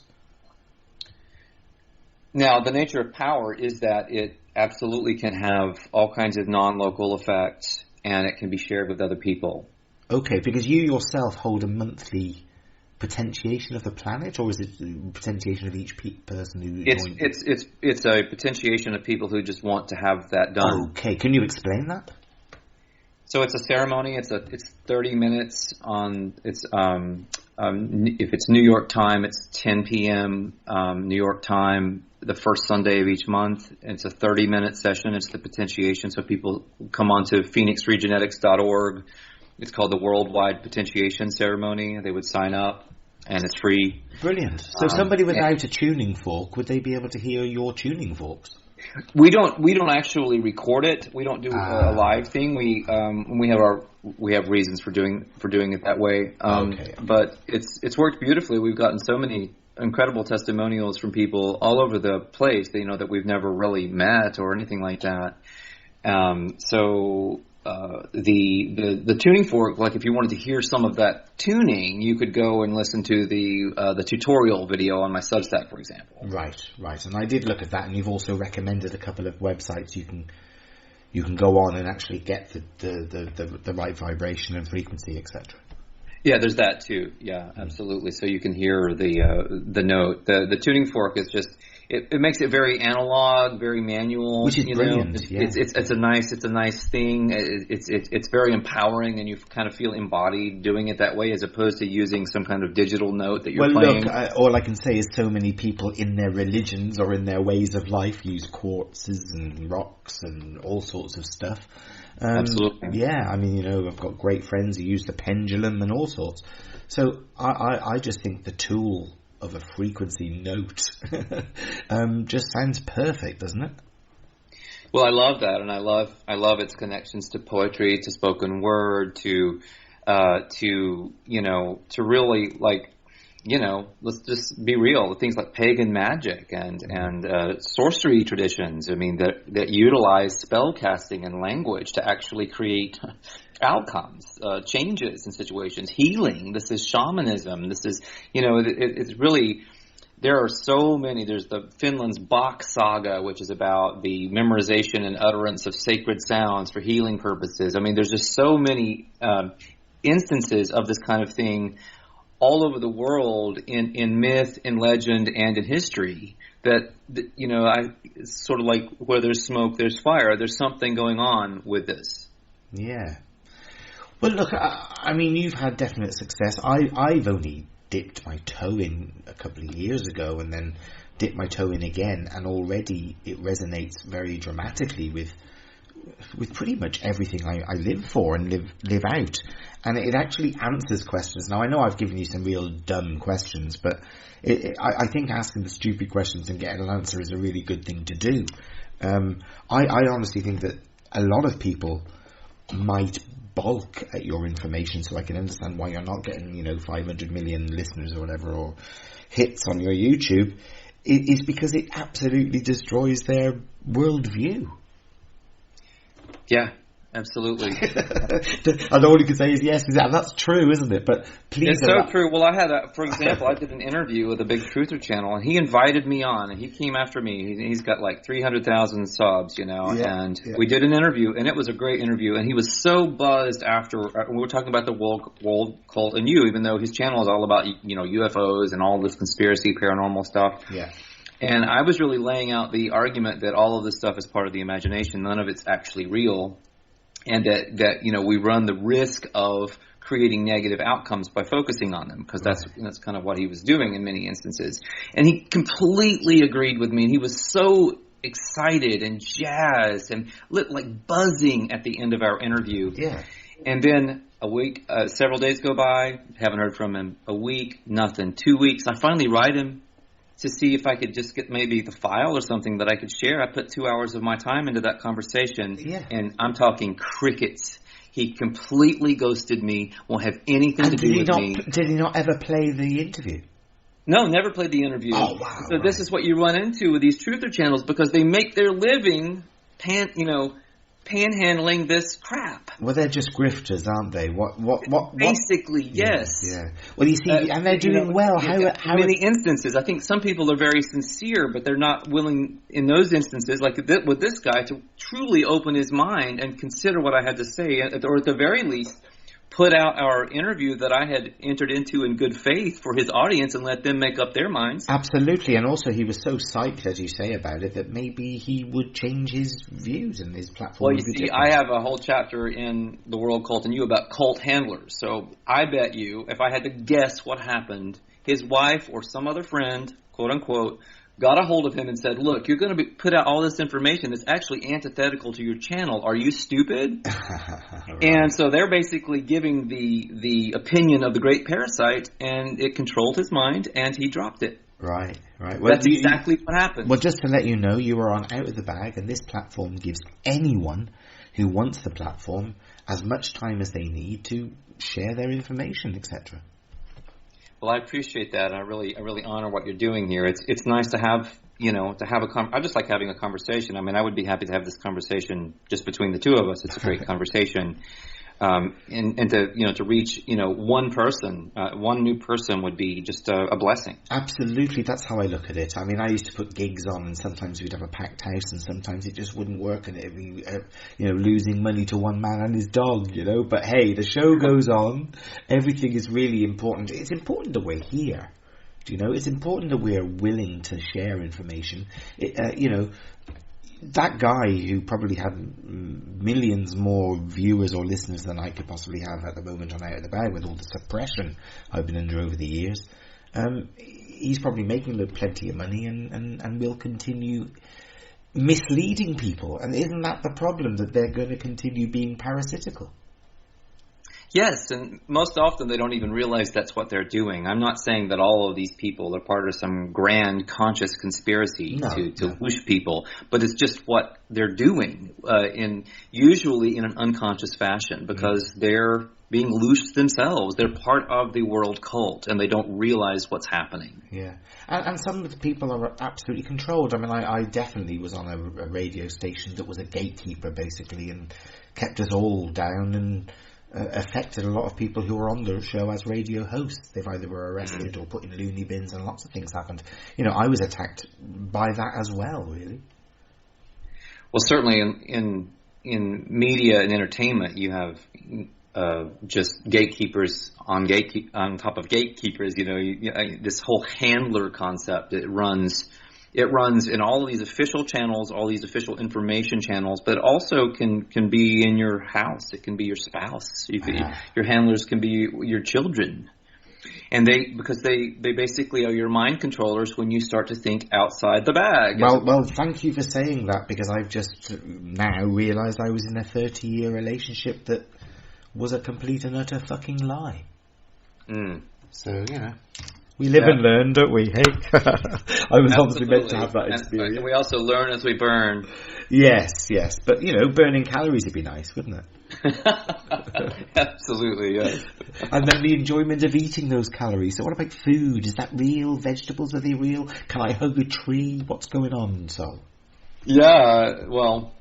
Now, the nature of power is that it absolutely can have all kinds of non-local effects, and it can be shared with other people. Okay, because you yourself hold a monthly potentiation of the planet, or is it potentiation of each person who joins? It's a potentiation of people who just want to have that done. Okay, can you explain that? So it's a ceremony. It's 30 minutes on. If it's New York time, it's 10 p.m. New York time, the first Sunday of each month. It's a 30-minute session. It's the potentiation. So people come on to phoenixregenetics.org. It's called the Worldwide Potentiation Ceremony. They would sign up, and it's free. Brilliant. So somebody without a tuning fork, would they be able to hear your tuning forks? We don't actually record it. We don't do a live thing. We have reasons for doing it that way. Okay. But it's worked beautifully. We've gotten so many incredible testimonials from people all over the place, that we've never really met or anything like that. The tuning fork, like if you wanted to hear some of that tuning, you could go and listen to the tutorial video on my Substack, for example. Right. And I did look at that, and you've also recommended a couple of websites you can go on and actually get the right vibration and frequency, etc. Yeah, there's that too. Yeah, absolutely. So you can hear the note. The tuning fork is just it makes it very analog, very manual. Which is brilliant. It's a nice thing. It's very empowering, and you kind of feel embodied doing it that way, as opposed to using some kind of digital note that you're playing. Well, look, all I can say is so many people in their religions or in their ways of life use quartzes and rocks and all sorts of stuff. Absolutely. Yeah, I mean, I've got great friends who use the pendulum and all sorts. So I just think the tool of a frequency note just sounds perfect, doesn't it? Well, I love that, and I love its connections to poetry, to spoken word, to really, like, let's just be real. Things like pagan magic and sorcery traditions. I mean, that utilize spell casting and language to actually create outcomes, changes in situations, healing. This is shamanism. This is, it's really. There are so many. There's the Finland's Bach saga, which is about the memorization and utterance of sacred sounds for healing purposes. I mean, there's just so many instances of this kind of thing all over the world in myth, in legend, and in history that it's sort of like where there's smoke, there's fire. There's something going on with this. Yeah. Well, look, I mean, you've had definite success. I've only dipped my toe in a couple of years ago and then dipped my toe in again, and already it resonates very dramatically with pretty much everything I live for and live out. And it actually answers questions. Now, I know I've given you some real dumb questions, but I think asking the stupid questions and getting an answer is a really good thing to do. I honestly think that a lot of people might balk at your information, so I can understand why you're not getting 500 million listeners or whatever, or hits on your YouTube, is because it absolutely destroys their worldview. Yeah, absolutely. And all you can say is yes, that's true, isn't it? But please, it's so true. Well, for example, I did an interview with a big truther channel, and he invited me on, and he came after me. He's got like 300,000 subs, and we did an interview, and it was a great interview. And he was so buzzed after we were talking about the world cult and you, even though his channel is all about UFOs and all this conspiracy, paranormal stuff. Yeah. And I was really laying out the argument that all of this stuff is part of the imagination. None of it's actually real. And that we run the risk of creating negative outcomes by focusing on them, because that's kind of what he was doing in many instances. And he completely agreed with me, and he was so excited and jazzed and like buzzing at the end of our interview. Yeah. And then a week, several days go by, haven't heard from him. A week, nothing. 2 weeks. I finally write him to see if I could just get maybe the file or something that I could share. I put 2 hours of my time into that conversation, and I'm talking crickets. He completely ghosted me, won't have anything to do with me. Did he not ever play the interview? No, never played the interview. Oh, wow. So this is what you run into with these truther channels, because they make their living panhandling this crap. Well, they're just grifters, aren't they? What? Basically, yes. Yeah. Well, you see, and they're doing well. How many instances? I think some people are very sincere, but they're not willing, in those instances, like with this guy, to truly open his mind and consider what I had to say, or at the very least, put out our interview that I had entered into in good faith for his audience and let them make up their minds. Absolutely. And also he was so psyched, as you say, about it, that maybe he would change his views and his platform. Well, you see, I have a whole chapter in The World Cult and You about cult handlers. So I bet you, if I had to guess what happened, his wife or some other friend, quote unquote, got a hold of him and said, look, you're going to put out all this information that's actually antithetical to your channel. Are you stupid? Right. And so they're basically giving the opinion of the Great Parasite, and it controlled his mind, and he dropped it. Right. Well, that's exactly what happened. Well, just to let you know, you are on Out of the Bag, and this platform gives anyone who wants the platform as much time as they need to share their information, etc. Well, I appreciate that. I really honor what you're doing here. It's nice to have, I just like having a conversation. I mean, I would be happy to have this conversation just between the two of us. It's a great conversation. And to reach, one person, one new person would be just a blessing. Absolutely. That's how I look at it. I mean, I used to put gigs on, and sometimes we'd have a packed house, and sometimes it just wouldn't work, and it'd be, losing money to one man and his dog, But hey, the show goes on. Everything is really important. It's important that we're here. It's important that we're willing to share information. That guy who probably had millions more viewers or listeners than I could possibly have at the moment on Out of the Bag, with all the suppression I've been under over the years, he's probably making plenty of money and will continue misleading people. And isn't that the problem, that they're going to continue being parasitical? Yes, and most often they don't even realize that's what they're doing. I'm not saying that all of these people are part of some grand conscious conspiracy to whoosh people, but it's just what they're doing, usually in an unconscious fashion, because they're being loose themselves. They're part of the world cult, and they don't realize what's happening. Yeah. And some of the people are absolutely controlled. I mean, I definitely was on a radio station that was a gatekeeper, basically, and kept us all down and affected a lot of people who were on the show as radio hosts. They either were arrested or put in loony bins, and lots of things happened. You know, I was attacked by that as well, really. Well, certainly in media and entertainment, you have just gatekeepers on top of gatekeepers. You know, this whole handler concept. It runs in all of these official channels, all these official information channels, but it also can be in your house. It can be your spouse. Your handlers can be your children. And because they basically are your mind controllers when you start to think outside the bag. Well, thank you for saying that, because I've just now realised I was in a 30-year relationship that was a complete and utter fucking lie. So, you know, we live and learn, don't we? Hey, I was obviously meant to have that experience. And we also learn as we burn. Yes, but you know, burning calories would be nice, wouldn't it? Absolutely, yes. And then the enjoyment of eating those calories. So what about food? Is that real? Vegetables, are they real? Can I hug a tree? What's going on, Sol? Yeah, well,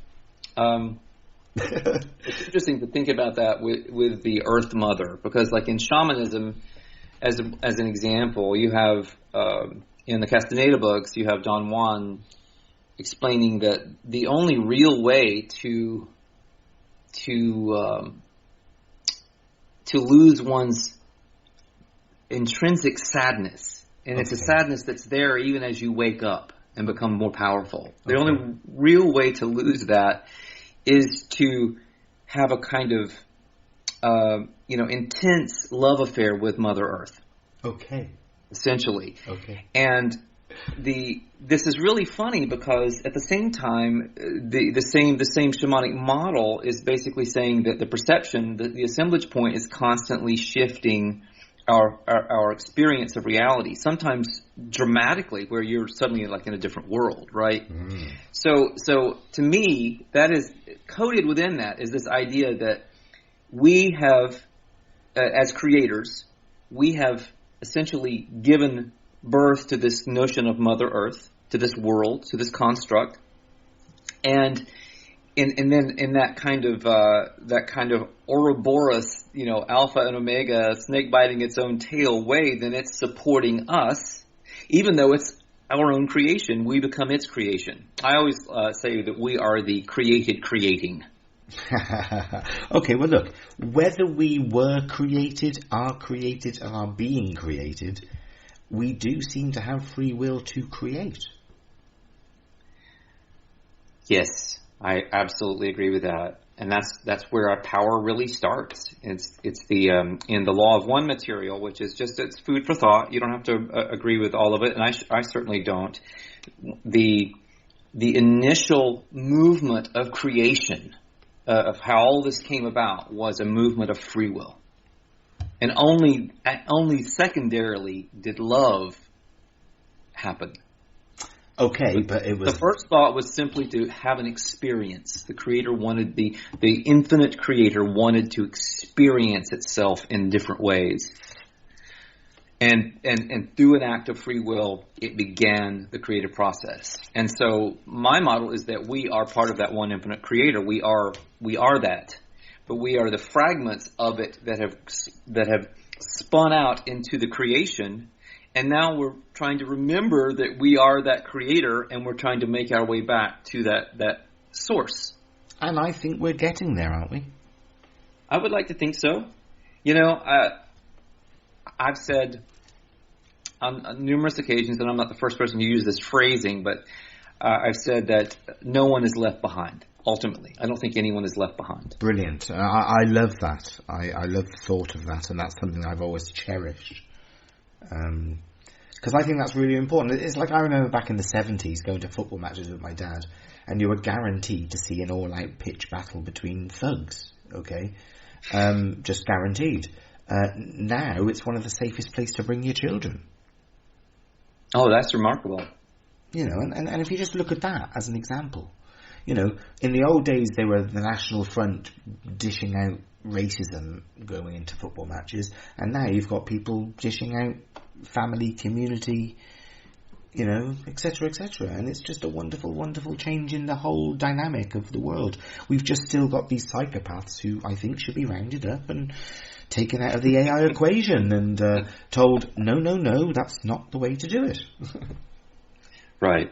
it's interesting to think about that with the Earth Mother, because like in shamanism, as an example, you have in the Castaneda books, you have Don Juan explaining that the only real way to lose one's intrinsic sadness, and it's a sadness that's there even as you wake up and become more powerful. The only real way to lose that is to have a kind of intense love affair with Mother Earth. Okay. Essentially. Okay. And this is really funny, because at the same time, the same shamanic model is basically saying that the perception, the assemblage point, is constantly shifting our experience of reality. Sometimes dramatically, where you're suddenly like in a different world, right? So to me, that is coded within that is this idea that we have, as creators, we have essentially given birth to this notion of Mother Earth, to this world, to this construct, and then in that kind of Ouroboros, alpha and omega, snake biting its own tail way, then it's supporting us, even though it's our own creation. We become its creation. I always say that we are the created creating. Okay, well look, whether we were created, are created, and are being created, we do seem to have free will to create. Yes, I absolutely agree with that, and that's where our power really starts. It's the in the law of one material, which is just, it's food for thought. You don't have to agree with all of it, and I certainly don't. The initial movement of creation, of how all this came about, was a movement of free will. And only secondarily did love happen. Okay, but it was... The first thought was simply to have an experience. The creator wanted, the infinite creator wanted to experience itself in different ways. And through an act of free will, it began the creative process. And so my model is that we are part of that one infinite creator. We are that. But we are the fragments of it that have spun out into the creation, and now we're trying to remember that we are that creator, and we're trying to make our way back to that source. And I think we're getting there, aren't we? I would like to think so. I've said on numerous occasions, and I'm not the first person to use this phrasing, but I've said that no one is left behind. Ultimately, I don't think anyone is left behind. Brilliant. I love that. I love the thought of that, and that's something I've always cherished. Because I think that's really important. It's like I remember back in the 70s going to football matches with my dad, and you were guaranteed to see an all-out pitch battle between thugs, okay? Just guaranteed. Now it's one of the safest places to bring your children. Oh, that's remarkable. And if you just look at that as an example... in the old days, they were the National Front dishing out racism going into football matches, and now you've got people dishing out family, community, etc., etc. And it's just a wonderful, wonderful change in the whole dynamic of the world. We've just still got these psychopaths who I think should be rounded up and taken out of the AI equation and told, no, that's not the way to do it. Right.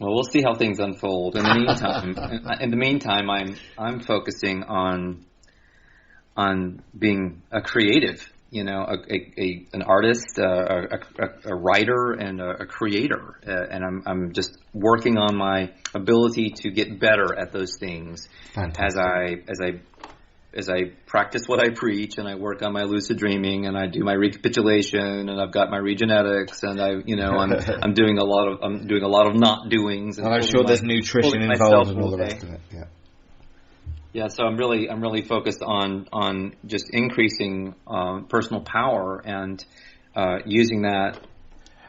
Well, we'll see how things unfold. In the meantime, I'm focusing on being a creative. An artist, a writer, and a creator, and I'm just working on my ability to get better at those things. Fantastic. as I practice what I preach, and I work on my lucid dreaming, and I do my recapitulation, and I've got my regenetics, and I'm doing a lot of not doings. And I'm sure there's nutrition involved and all the rest of it. Yeah. Yeah, so I'm really focused on just increasing personal power and using that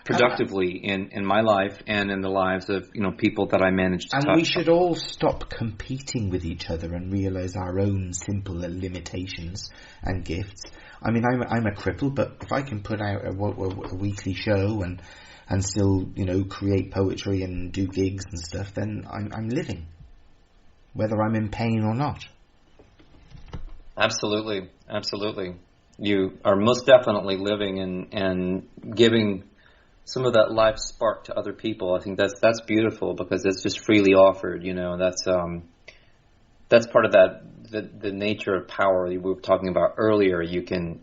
productively in my life and in the lives of people that I manage to touch. And we should all stop competing with each other and realize our own simple limitations and gifts. I mean, I'm a cripple, but if I can put out a weekly show and still create poetry and do gigs and stuff, then I'm living, whether I'm in pain or not. Absolutely. You are most definitely living and giving some of that life spark to other people. I think that's beautiful because it's just freely offered. That's part of the nature of power we were talking about earlier. You can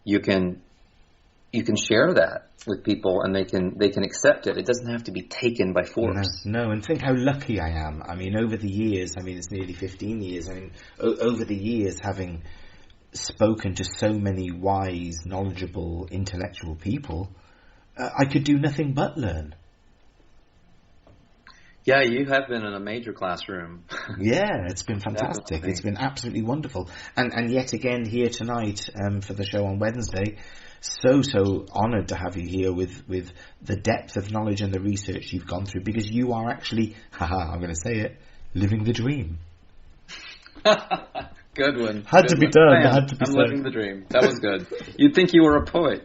share that with people, and they can accept it. It doesn't have to be taken by force. No, and think how lucky I am. I mean, over the years, it's nearly 15 years. I mean, over the years, having spoken to so many wise, knowledgeable, intellectual people, I could do nothing but learn. Yeah, you have been in a major classroom. Yeah, it's been fantastic. Definitely. It's been absolutely wonderful. And yet again here tonight for the show on Wednesday, so honoured to have you here with the depth of knowledge and the research you've gone through, because you are actually, I'm going to say it, living the dream. Good one. Had to be done. I'm living the dream. That was good. You'd think you were a poet.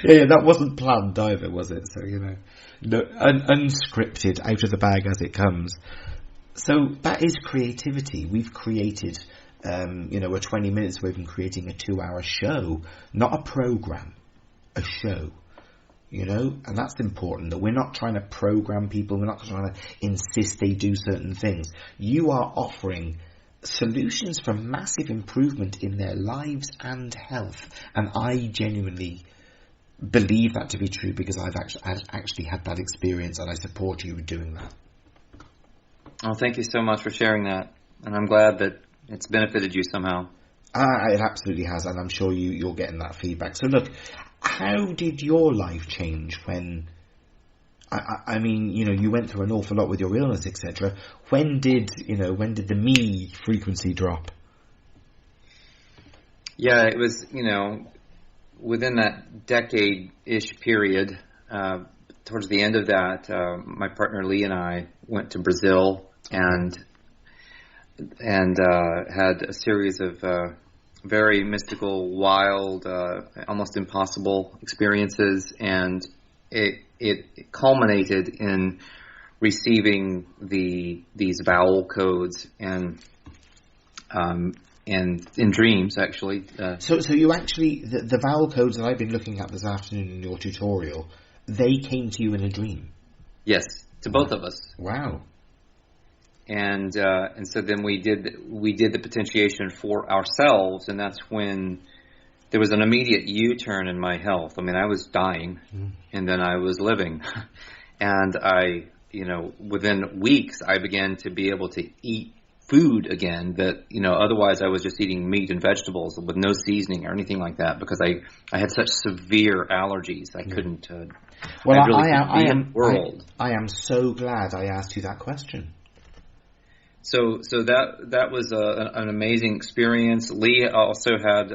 Yeah, that wasn't planned either, was it? So, unscripted, out of the bag as it comes. So that is creativity. We've created, we're 20 minutes away from creating a 2-hour show, not a program, a show. And that's important, that we're not trying to program people. We're not trying to insist they do certain things. You are offering solutions for massive improvement in their lives and health. And I genuinely believe that to be true, because I've actually had that experience, and I support you in doing that. Oh, thank you so much for sharing that. And I'm glad that it's benefited you somehow. It absolutely has, and I'm sure you're getting that feedback. So look, how did your life change when... I mean, you went through an awful lot with your illness, etc. When did the me frequency drop? Yeah, it was, within that decade-ish period, towards the end of that, my partner Lee and I went to Brazil and had a series of very mystical, wild, almost impossible experiences, and it culminated in receiving these vowel codes and in dreams, actually. So you actually, the vowel codes that I've been looking at this afternoon in your tutorial, they came to you in a dream? Yes, to both of us. Wow. And so then we did the potentiation for ourselves, and that's when there was an immediate U-turn in my health. I mean, I was dying, and then I was living. And within weeks, I began to be able to eat food again that, otherwise I was just eating meat and vegetables with no seasoning or anything like that, because I had such severe allergies. I couldn't, well, I am so glad I asked you that question. So that was an amazing experience. Lee also had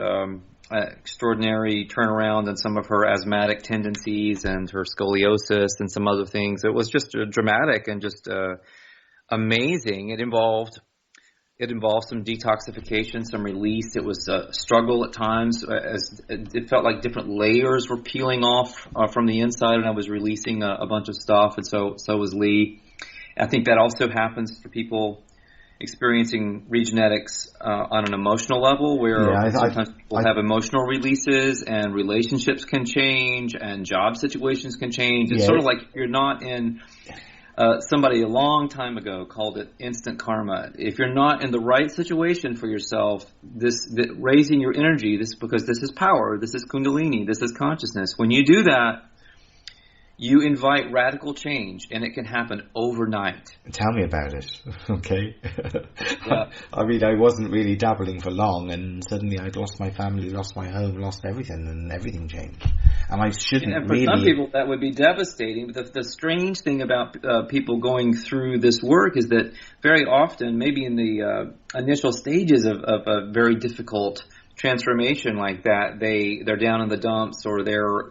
extraordinary turnaround in some of her asthmatic tendencies and her scoliosis and some other things. It was just dramatic and just amazing. It involved It involved some detoxification, some release. It was a struggle at times, as it felt like different layers were peeling off from the inside, and I was releasing a bunch of stuff, and so was Lee. I think that also happens for people experiencing regenetics on an emotional level, where sometimes people have emotional releases, and relationships can change, and job situations can change. It's sort of like you're not in. Somebody a long time ago called it instant karma. If you're not in the right situation for yourself, raising your energy, because this is power, this is kundalini, this is consciousness. When you do that, you invite radical change, and it can happen overnight. Tell me about it, okay? Yeah. I mean, I wasn't really dabbling for long, and suddenly I'd lost my family, lost my home, lost everything, and everything changed. And I shouldn't and for really... some people, that would be devastating. But the strange thing about people going through this work is that very often, maybe in the initial stages of a very difficult transformation like that, they're down in the dumps, or they're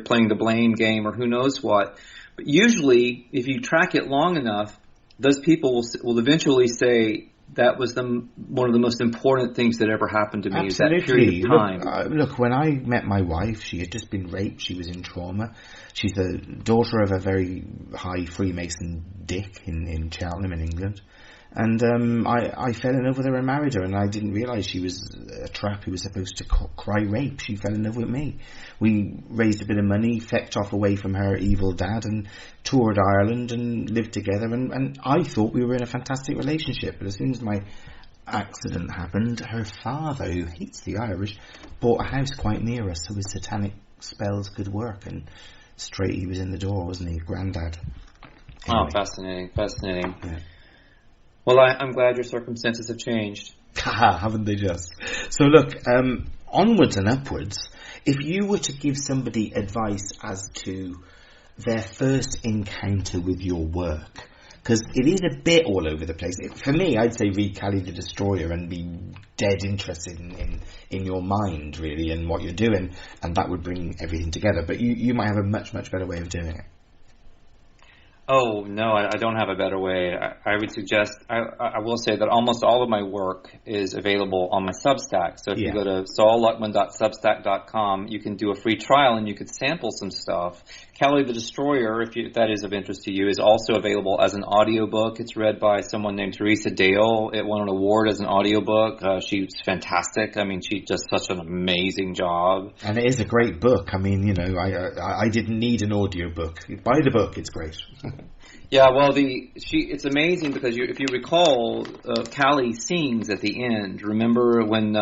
playing the blame game, or who knows what. But usually, if you track it long enough, those people will eventually say, that was one of the most important things that ever happened to me. Absolutely. Is that period of time. Look, when I met my wife, she had just been raped. She was in trauma. She's the daughter of a very high Freemason dick in Cheltenham in England. And I fell in love with her and married her, and I didn't realise she was a trap who was supposed to cry rape. She fell in love with me. We raised a bit of money, fecked off away from her evil dad, and toured Ireland and lived together. And I thought we were in a fantastic relationship. But as soon as my accident happened, her father, who hates the Irish, bought a house quite near us, so his satanic spells could work. And straight he was in the door, wasn't he? Granddad. Anyway. Oh, fascinating. Yeah. Well, I'm glad your circumstances have changed. Haven't they just? So look, onwards and upwards, if you were to give somebody advice as to their first encounter with your work, because it is a bit all over the place. For me, I'd say read Kali the Destroyer and be dead interested in your mind, really, and what you're doing, and that would bring everything together. But you might have a much, much better way of doing it. Oh, no, I don't have a better way. I would suggest, I will say that almost all of my work is available on my Substack. So if you go to solluckman.substack.com, you can do a free trial and you could sample some stuff. Kali the Destroyer, if that is of interest to you, is also available as an audiobook. It's read by someone named Teresa Dale. It won an award as an audiobook. She's fantastic. I mean, she does such an amazing job. And it is a great book. I mean, I didn't need an audiobook. Buy the book, it's great. Yeah, well, it's amazing because if you recall, Kali sings at the end. Remember when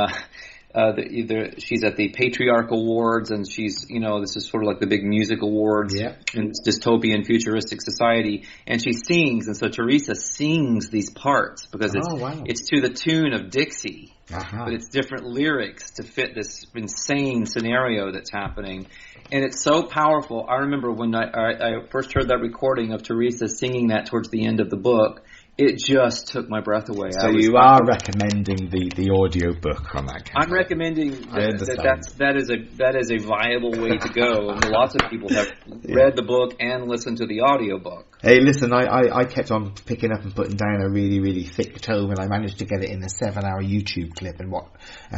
she's at the Patriarch Awards, and she's, this is sort of like the big music awards in this dystopian futuristic society, and she sings, and so Teresa sings these parts because it's to the tune of Dixie, but it's different lyrics to fit this insane scenario that's happening. And it's so powerful. I remember when I first heard that recording of Teresa singing that towards the end of the book, it just took my breath away. So you are recommending the audio book on that case? I'm recommending that is a viable way to go. And lots of people have read the book and listened to the audio book. Hey, listen, I kept on picking up and putting down a really, really thick tome, and I managed to get it in a 7-hour YouTube clip and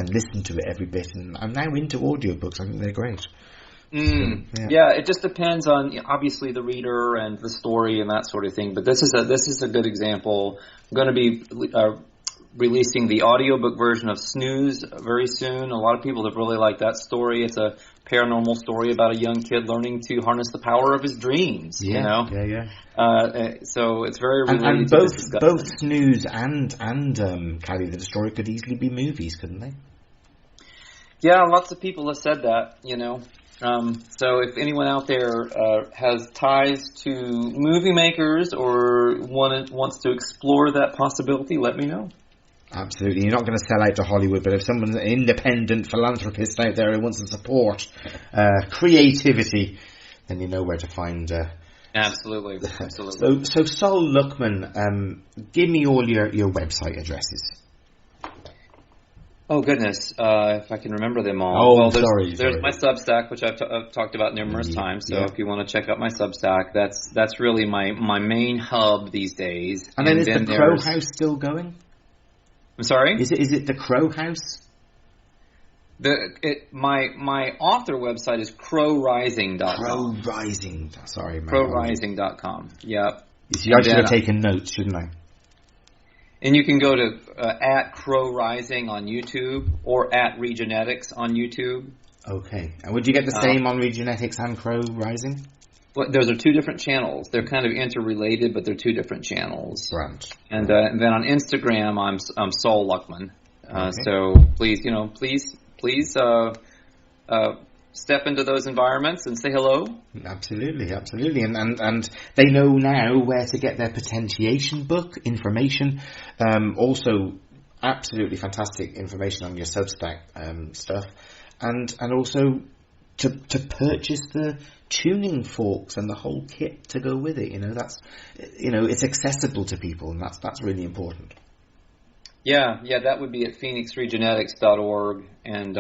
listen to it every bit. And I'm now into audiobooks. I think they're great. Yeah, it just depends on obviously the reader and the story and that sort of thing. But this is a good example. I'm going to be releasing the audiobook version of Snooze very soon. A lot of people have really liked that story. It's a paranormal story about a young kid learning to harness the power of his dreams. Yeah. So it's very related and to this discussion. Both Snooze and Kali the Destroyer could easily be movies, couldn't they? Yeah, lots of people have said that. So if anyone out there has ties to movie makers or wants to explore that possibility, let me know. Absolutely. You're not going to sell out to Hollywood, but if someone's an independent philanthropist out there who wants to support creativity, then you know where to find... Absolutely. So Sol Luckman, give me all your website addresses. Oh, goodness, if I can remember them all. Oh, well, there's my Substack, which I've talked about numerous times, so if you want to check out my Substack, that's really my main hub these days. And then is the Crow House still going? I'm sorry? Is it the Crow House? My author website is crowrising.com. Crow Rising. Sorry, man. Crowrising.com. Yep. You see, I should have taken notes, shouldn't I? And you can go to at Crow Rising on YouTube or at Regenetics on YouTube. Okay. And would you get the same on Regenetics and Crow Rising? Well, those are two different channels. They're kind of interrelated, but they're two different channels. Right. And then on Instagram, I'm Sol Luckman. Okay. So please step into those environments and say hello. Absolutely. And they know now where to get their potentiation book information. Also, absolutely fantastic information on your Substack stuff, and also to purchase the tuning forks and the whole kit to go with it. That's it's accessible to people, and that's really important. Yeah, that would be at phoenixregenetics.org. And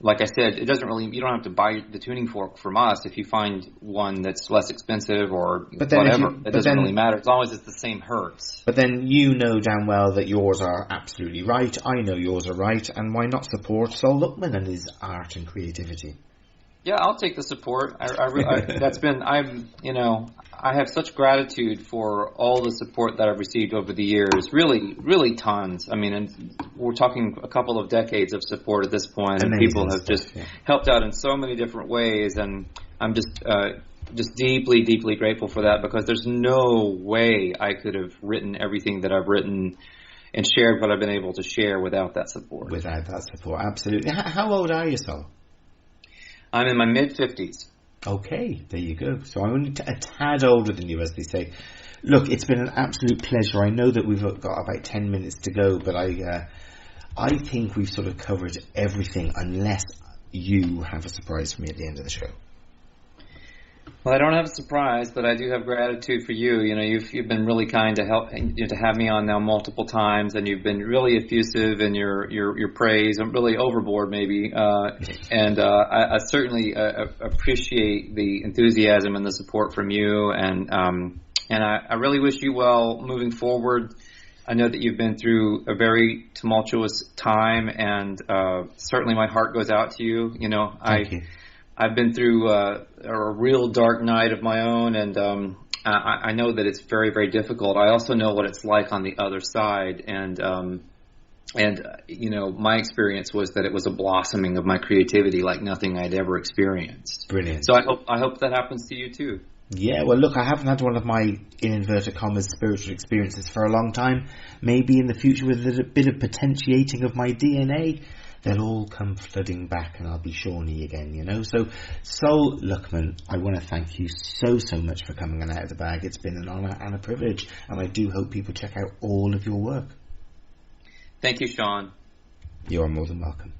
like I said, you don't have to buy the tuning fork from us. If you find one that's less expensive or whatever, it doesn't really matter as long as it's the same hertz. But then damn well that yours are absolutely right. I know yours are right, and why not support Sol Luckman and his art and creativity? Yeah, I'll take the support. I have such gratitude for all the support that I've received over the years. Really, really tons. I mean, and we're talking a couple of decades of support at this point, and people have just helped out in so many different ways. And I'm just deeply, deeply grateful for that, because there's no way I could have written everything that I've written and shared what I've been able to share without that support. Without that support, absolutely. How old are you, Sol? I'm in my mid-50s. Okay, there you go. So I'm only a tad older than you, as they say. Look, it's been an absolute pleasure. I know that we've got about 10 minutes to go, but I think we've sort of covered everything, unless you have a surprise for me at the end of the show. Well, I don't have a surprise, but I do have gratitude for you. You've been really kind to help to have me on now multiple times, and you've been really effusive in your praise. I'm really overboard, maybe, and I certainly appreciate the enthusiasm and the support from you, and I really wish you well moving forward. I know that you've been through a very tumultuous time, and certainly my heart goes out to you. Thank you. I've been through a real dark night of my own, and I know that it's very, very difficult. I also know what it's like on the other side, and my experience was that it was a blossoming of my creativity like nothing I'd ever experienced. Brilliant. So I hope that happens to you too. Yeah, well, look, I haven't had one of my, in inverted commas, spiritual experiences for a long time. Maybe in the future, with a bit of potentiating of my DNA, they'll all come flooding back, and I'll be Shawnee again, So, Sol Luckman, I want to thank you so much for coming on Out of the Bag. It's been an honour and a privilege, and I do hope people check out all of your work. Thank you, Sean. You are more than welcome.